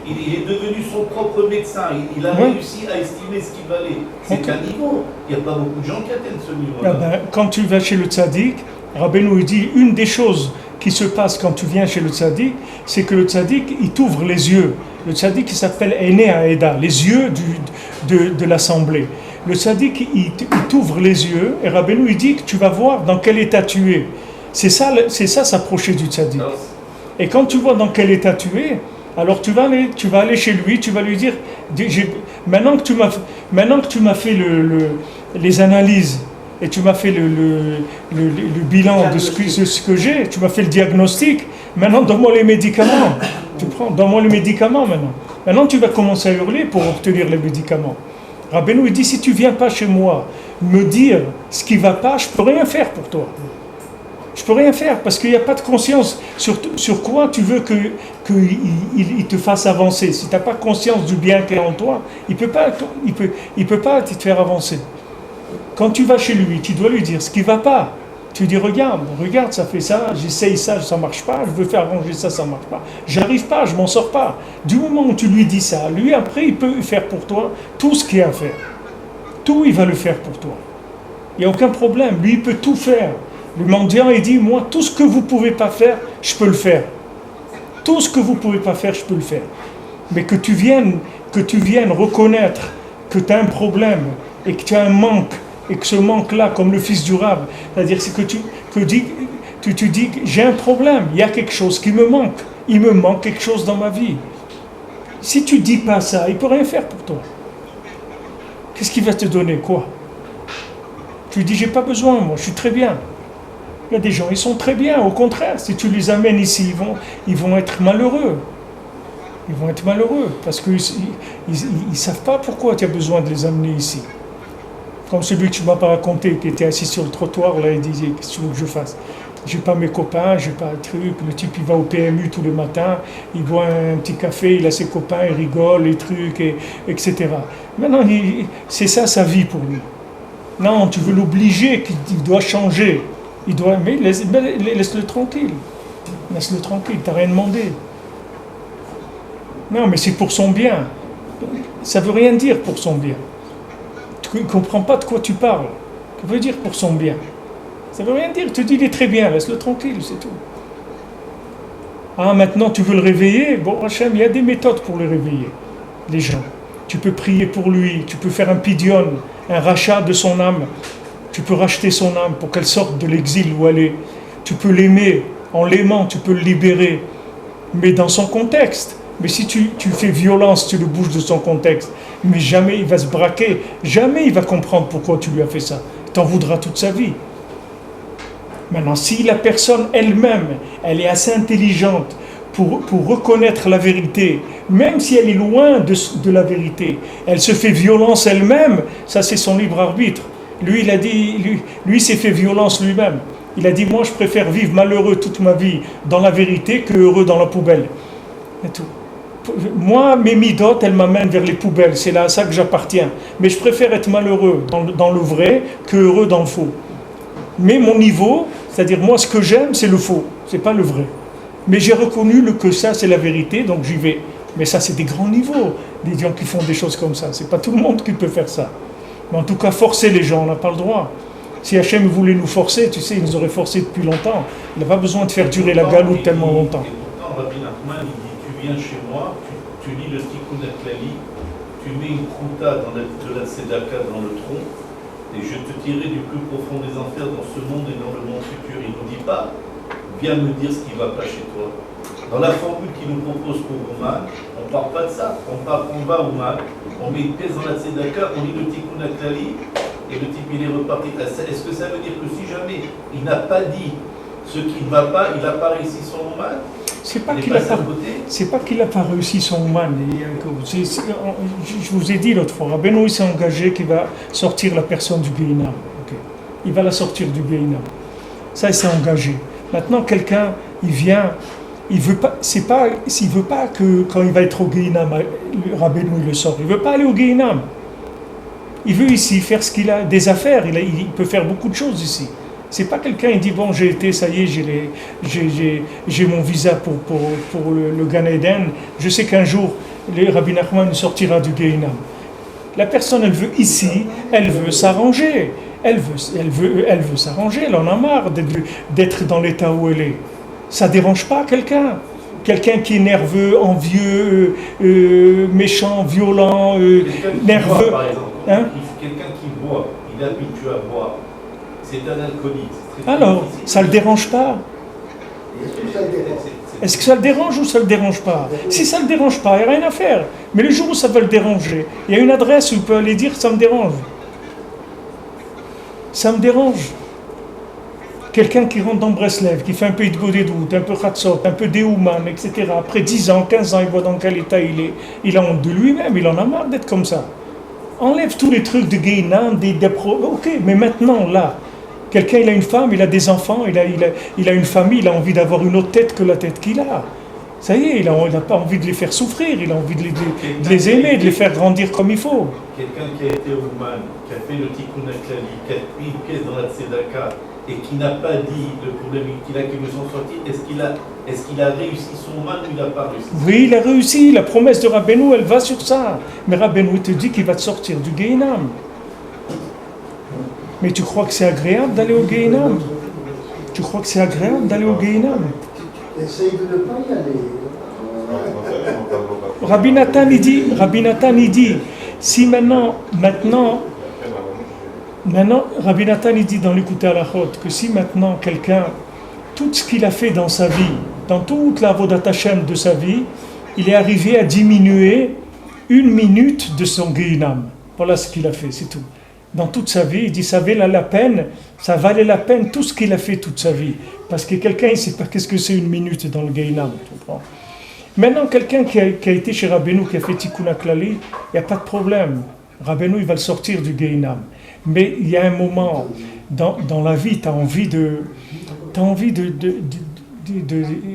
Il est devenu son propre médecin. Il a réussi à estimer ce qu'il valait. C'est un niveau. Il n'y a pas beaucoup de gens qui atteignent ce niveau-là. Quand tu vas chez le tzaddik, Rabbeinu dit une des choses qui se passe quand tu viens chez le tzaddik, c'est que le tzaddik, il t'ouvre les yeux. Le tzaddik, il s'appelle Einé Haeda, les yeux de l'assemblée. Le tzaddik, il t'ouvre les yeux, et Rabbeinu, il dit que tu vas voir dans quel état tu es. C'est ça s'approcher du tzaddik. Et quand tu vois dans quel état tu es, alors tu vas aller chez lui, tu vas lui dire, maintenant que tu m'as fait les analyses, et tu m'as fait le bilan de ce que j'ai, tu m'as fait le diagnostic, maintenant donne-moi les médicaments. Donne-moi les médicaments maintenant. Maintenant tu vas commencer à hurler pour obtenir les médicaments. Rabbeinu il dit, si tu ne viens pas chez moi me dire ce qui ne va pas, je ne peux rien faire pour toi. Je ne peux rien faire parce qu'il n'y a pas de conscience sur quoi tu veux qu'il te fasse avancer. Si tu n'as pas conscience du bien qu'il y a en toi, il ne peut pas te faire avancer. Quand tu vas chez lui, tu dois lui dire ce qui ne va pas. Tu dis, regarde, ça fait ça, j'essaye ça ne marche pas, je veux faire arranger ça ne marche pas. J'arrive pas, je m'en sors pas. Du moment où tu lui dis ça, lui après, il peut faire pour toi tout ce qu'il y a à faire. Tout, il va le faire pour toi. Il n'y a aucun problème, lui, il peut tout faire. Le mendiant, il dit, moi, tout ce que vous ne pouvez pas faire, je peux le faire. Tout ce que vous ne pouvez pas faire, je peux le faire. Mais que tu viennes reconnaître que tu as un problème et que tu as un manque, et que ce manque-là, comme le fils du Rav, c'est-à-dire c'est que tu dis, j'ai un problème, il y a quelque chose qui me manque, il me manque quelque chose dans ma vie. Si tu ne dis pas ça, il ne peut rien faire pour toi. Qu'est-ce qu'il va te donner, quoi? Tu dis, j'ai pas besoin, moi, je suis très bien. Il y a des gens, ils sont très bien, au contraire, si tu les amènes ici, ils vont être malheureux. Ils vont être malheureux, parce qu'ils ne savent pas pourquoi tu as besoin de les amener ici. Comme celui que tu m'as pas raconté, qui était assis sur le trottoir, là, il disait, qu'est-ce que tu veux que je fasse? J'ai pas mes copains, j'ai pas un truc. Le type, il va au PMU tous les matins, il boit un petit café, il a ses copains, il rigole, les trucs, etc. Maintenant, c'est ça sa vie pour lui. Non, tu veux l'obliger, qu'il doit changer. Mais laisse-le tranquille. Laisse-le tranquille, t'as rien demandé. Non, mais c'est pour son bien. Ça veut rien dire pour son bien. Tu ne comprends pas de quoi tu parles. Ça veut dire pour son bien. Ça veut rien dire. Tu te dis, il est très bien, laisse-le tranquille, c'est tout. Ah, maintenant tu veux le réveiller? Bon, Hachem, il y a des méthodes pour le réveiller, les gens. Tu peux prier pour lui, tu peux faire un pidion, un rachat de son âme. Tu peux racheter son âme pour qu'elle sorte de l'exil où elle est. Tu peux l'aimer. En l'aimant, tu peux le libérer. Mais dans son contexte. Mais si tu fais violence, tu le bouges de son contexte. Mais jamais il va se braquer. Jamais il va comprendre pourquoi tu lui as fait ça. Il t'en voudra toute sa vie. Maintenant, si la personne elle-même, elle est assez intelligente pour reconnaître la vérité, même si elle est loin de la vérité, elle se fait violence elle-même, ça c'est son libre arbitre. Lui, il a dit, lui s'est fait violence lui-même. Il a dit, moi je préfère vivre malheureux toute ma vie dans la vérité que heureux dans la poubelle. Et tout. Moi, mes midotes, elles m'amènent vers les poubelles, c'est là à ça que j'appartiens. Mais je préfère être malheureux dans le vrai que heureux dans le faux. Mais mon niveau, c'est-à-dire moi ce que j'aime, c'est le faux, c'est pas le vrai. Mais j'ai reconnu que ça c'est la vérité, donc j'y vais. Mais ça c'est des grands niveaux, des gens qui font des choses comme ça. C'est pas tout le monde qui peut faire ça. Mais en tout cas, forcer les gens, on n'a pas le droit. Si Hachem voulait nous forcer, tu sais, il nous aurait forcé depuis longtemps. Il n'a pas besoin de faire durer la galoute tellement longtemps. Et pourtant, Rabbi Nachman, il dit, tu viens chez moi, tu lis le Tikkun HaKlali, tu mets une kouta de la tzedaka dans le tronc, et je te tirerai du plus profond des enfers dans ce monde et dans le monde futur. Il ne nous dit pas, viens me dire ce qui ne va pas chez toi. Dans la formule qu'il nous propose pour Ouman, on ne parle pas de ça. On va Ouman, on met une pièce dans la tzedaka, on lit le Tikkun HaKlali, et le type il est reparti. Est-ce que ça veut dire que si jamais il n'a pas dit ce qui ne va pas, il n'a pas réussi son Ouman? C'est pas qu'il n'a pas réussi son Ouman. Je vous ai dit l'autre fois, Rabbeinu s'est engagé qu'il va sortir la personne du Gehinam. Okay. Il va la sortir du Gehinam. Ça, il s'est engagé. Maintenant, quelqu'un, il vient, il veut pas, s'il veut pas que quand il va être au Gehinam, Rabbeinu il le sort. Il veut pas aller au Gehinam. Il veut ici faire ce qu'il a, des affaires. Il peut faire beaucoup de choses ici. C'est pas quelqu'un qui dit bon j'ai été, ça y est, j'ai mon visa pour le Gan Eden. Je sais qu'un jour le Rabbi Nachman sortira du Gehinam. La personne elle veut ici, elle veut s'arranger, elle veut s'arranger. Elle en a marre d'être dans l'état où elle est. Ça dérange pas quelqu'un qui est nerveux, envieux, méchant, violent, nerveux. Par exemple, hein? Quelqu'un qui boit, il est habitué à boire. C'est un alcoolique. Alors, ça ne le dérange pas. Est-ce que ça le dérange ou ça ne le dérange pas? Si ça ne le dérange pas, il n'y a rien à faire. Mais le jour où ça va le déranger, il y a une adresse où il peut aller dire ça me dérange. Ça me dérange. Quelqu'un qui rentre dans Breslev, qui fait un peu de Godédout, un peu Khatsot, un peu Déouman, etc. Après 10 ans, 15 ans, il voit dans quel état il est. Il a honte de lui-même, il en a marre d'être comme ça. Enlève tous les trucs de Gehinam, ok, mais maintenant, là, quelqu'un, il a une femme, il a des enfants, il a une famille, il a envie d'avoir une autre tête que la tête qu'il a. Ça y est, il n'a pas envie de les faire souffrir, il a envie de les aimer, de les faire grandir comme il faut. Quelqu'un qui a été au Ouman, qui a fait le Tikkun HaKlali, qui a mis une pièce dans la tzedaka, et qui n'a pas dit le problème qu'il a, qui me sont sortis, est-ce qu'il a réussi son Ouman ou il n'a pas réussi? Oui, il a réussi, la promesse de Rabbeinu, elle va sur ça. Mais Rabbeinu te dit qu'il va te sortir du Gehinam. Mais tu crois que c'est agréable d'aller au Gehinam? Tu crois que c'est agréable d'aller au Gehinam? Essaye de ne pas y aller. Rabbi Nathan, il dit, si maintenant, Rabbi Nathan, il dit dans l'Écoute à la Chôte, que si maintenant quelqu'un, tout ce qu'il a fait dans sa vie, dans toute la Avodat Hashem de sa vie, il est arrivé à diminuer 1 minute de son Gehinam. Voilà ce qu'il a fait, c'est tout. Dans toute sa vie, il dit ça valait la peine tout ce qu'il a fait toute sa vie. Parce que quelqu'un, il ne sait pas qu'est-ce que c'est 1 minute dans le Gehinam. Maintenant, quelqu'un qui a été chez Rabbeinu, qui a fait Tikkun HaKlali, il n'y a pas de problème. Rabbeinu, il va le sortir du Gehinam. Mais il y a un moment dans la vie, tu as envie de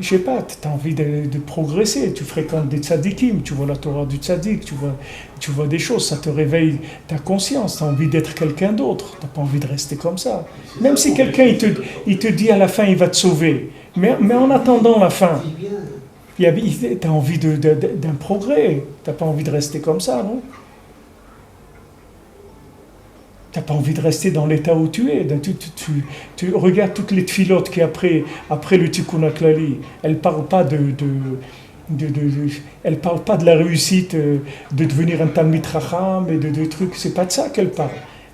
je sais pas, tu as envie de progresser, tu fréquentes des tzadikim, tu vois la Torah du tzadik, tu vois des choses, ça te réveille ta conscience, tu as envie d'être quelqu'un d'autre, tu n'as pas envie de rester comme ça. Même si quelqu'un il te dit à la fin il va te sauver, mais en attendant la fin, tu as envie d'un progrès, tu n'as pas envie de rester comme ça, non? Tu n'as pas envie de rester dans l'état où tu es. Tu regardes toutes les tfilotes qui après le Tikkun HaKlali, elles ne parlent pas elles parlent pas de la réussite de devenir un Talmid Chacham et de trucs. C'est pas de ça qu'elles parlent.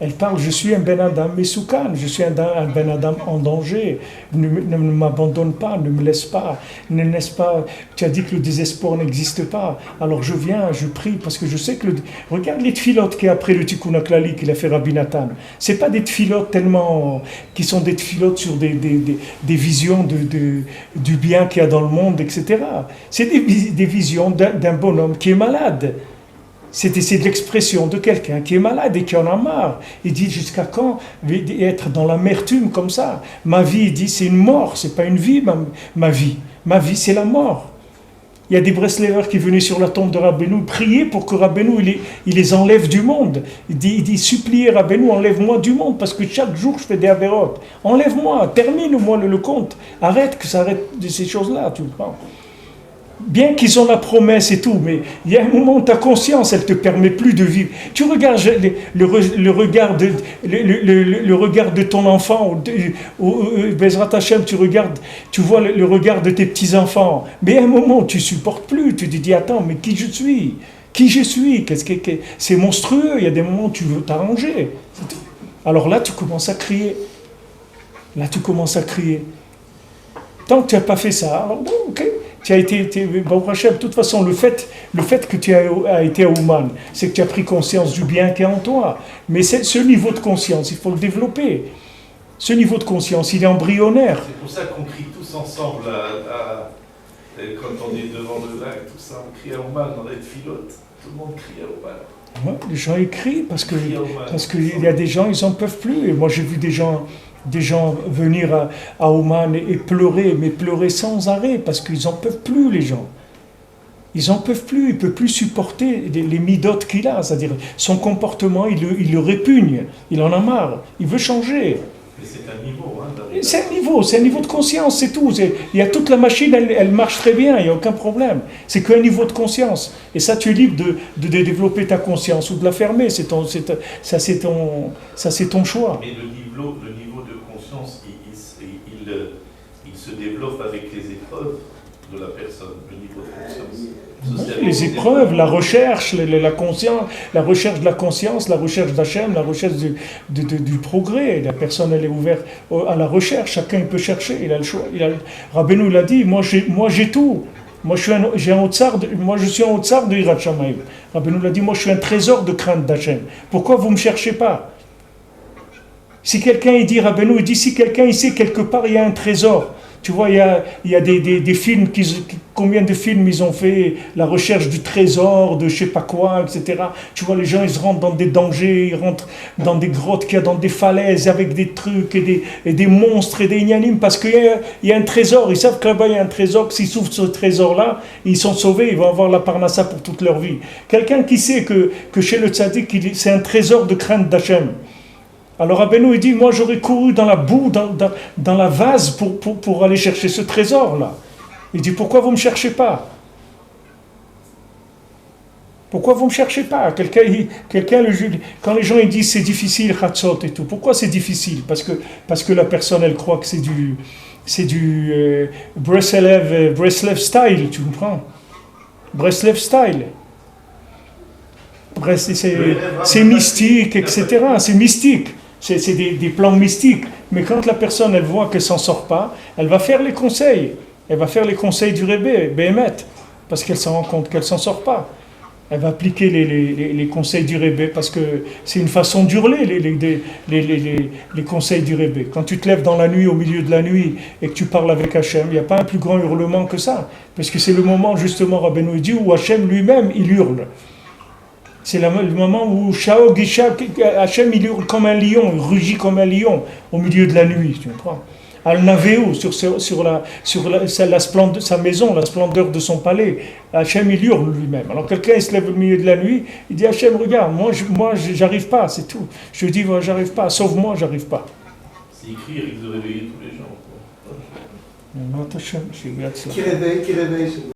Elle parle, je suis un Ben Adam Mesoukan, je suis un Ben Adam en danger. Ne m'abandonne pas, ne me laisse pas, ne laisse pas. Tu as dit que le désespoir n'existe pas. Alors je viens, je prie, parce que je sais que regarde les tfilotes qui après le Tikkun HaKlali qu'il a fait Rabbi Nathan. C'est pas des tfilotes tellement qui sont des tfilotes sur des visions du bien qu'il y a dans le monde, etc. C'est des visions d'un bonhomme qui est malade. C'est de l'expression de quelqu'un qui est malade et qui en a marre. Il dit jusqu'à quand être dans l'amertume comme ça? Ma vie, il dit, c'est une mort, c'est pas une vie, ma vie. Ma vie, c'est la mort. Il y a des Breslevers qui venaient sur la tombe de Rabbeinu prier pour que Rabbeinu il les enlève du monde. Il dit supplier Rabbeinu, enlève-moi du monde parce que chaque jour je fais des avérotes. Enlève-moi, termine-moi le compte. Arrête que ça arrête de ces choses-là, tu vois. Bien qu'ils ont la promesse et tout, mais il y a un moment où ta conscience, elle ne te permet plus de vivre. Tu regardes le regard de ton enfant, Bezrat Hashem, tu vois le regard de tes petits-enfants. Mais à un moment où tu ne supportes plus, tu te dis, attends, mais qui je suis? C'est monstrueux, il y a des moments où tu veux t'arranger. Alors là, tu commences à crier. Tant que tu n'as pas fait ça, alors bon, ok. Tu as été, Baruch Hashem, de toute façon, le fait que tu as été à Ouman, c'est que tu as pris conscience du bien qu'il y a en toi. Mais ce niveau de conscience, il faut le développer. Ce niveau de conscience, il est embryonnaire. C'est pour ça qu'on crie tous ensemble, quand on est devant le lac, tout ça, on crie à Ouman dans les filotes. Tout le monde crie à Ouman. Ouais, les gens écrivent parce qu'il y a des gens, ils n'en peuvent plus. Et moi, j'ai vu des gens venir à Ouman et pleurer, mais pleurer sans arrêt, parce qu'ils n'en peuvent plus, les gens. Ils n'en peuvent plus, il ne peut plus supporter les midotes qu'il a, c'est-à-dire son comportement, il le répugne, il en a marre, il veut changer. Mais c'est un niveau, hein, c'est un niveau de conscience, c'est tout. Il y a toute la machine, elle marche très bien, il n'y a aucun problème. C'est qu'un niveau de conscience. Et ça, tu es libre de développer ta conscience ou de la fermer, c'est ton choix. Mais le niveau de conscience, il se développe avec les épreuves de la personne, le niveau de conscience. Les épreuves, la recherche, la conscience, la recherche de la conscience, la recherche d'Hachem, la recherche du progrès. La personne, elle est ouverte à la recherche. Chacun il peut chercher, il a le choix. Rabbeinu l'a dit, moi j'ai tout. Moi je suis un otsar de Hirat Shamayim. Rabbeinu l'a dit, moi je suis un trésor de crainte d'Hachem. Pourquoi vous ne me cherchez pas? Si quelqu'un il dit, Rabbeinu il dit, si quelqu'un il sait quelque part il y a un trésor. Tu vois, il y a des films, combien de films ils ont fait, la recherche du trésor, de je sais pas quoi, etc. Tu vois, les gens, ils se rentrent dans des dangers, ils rentrent dans des grottes qu'il y a dans des falaises avec des trucs et des monstres et des ignanim, parce qu'il y a un trésor. Ils savent que là-bas, il y a un trésor, que s'ils s'ouvrent ce trésor-là, ils sont sauvés, ils vont avoir la parnassa pour toute leur vie. Quelqu'un qui sait que chez le tzaddik, c'est un trésor de crainte d'Hachem. Alors Rabbeinu il dit, moi j'aurais couru dans la boue, dans la vase pour aller chercher ce trésor-là. Il dit, pourquoi vous ne me cherchez pas? Pourquoi vous ne me cherchez pas? Quand les gens ils disent c'est difficile, Chatzot et tout, pourquoi c'est difficile? Parce que la personne elle croit que c'est du Breslev style, tu comprends? Breslev style. C'est mystique, etc. C'est mystique. C'est des plans mystiques. Mais quand la personne, elle voit qu'elle ne s'en sort pas, elle va faire les conseils. Elle va faire les conseils du Rebbe, Béhémet, parce qu'elle se rend compte qu'elle ne s'en sort pas. Elle va appliquer les conseils du Rebbe, parce que c'est une façon d'hurler, les conseils du Rebbe. Quand tu te lèves dans la nuit, au milieu de la nuit, et que tu parles avec Hachem, il n'y a pas un plus grand hurlement que ça. Parce que c'est le moment, justement, Rabbeinu dit, où Hachem lui-même, il hurle. C'est le moment où Hachem il hurle comme un lion, il rugit comme un lion au milieu de la nuit, tu comprends? Al-Navéo, sur la splendeur de sa maison, la splendeur de son palais, Hachem il hurle lui-même. Alors quelqu'un il se lève au milieu de la nuit, il dit Hachem regarde, moi j'arrive pas, c'est tout. Je dis j'arrive pas, sauve-moi, j'arrive pas. C'est écrit, il risque de réveiller tous les gens. Qui réveille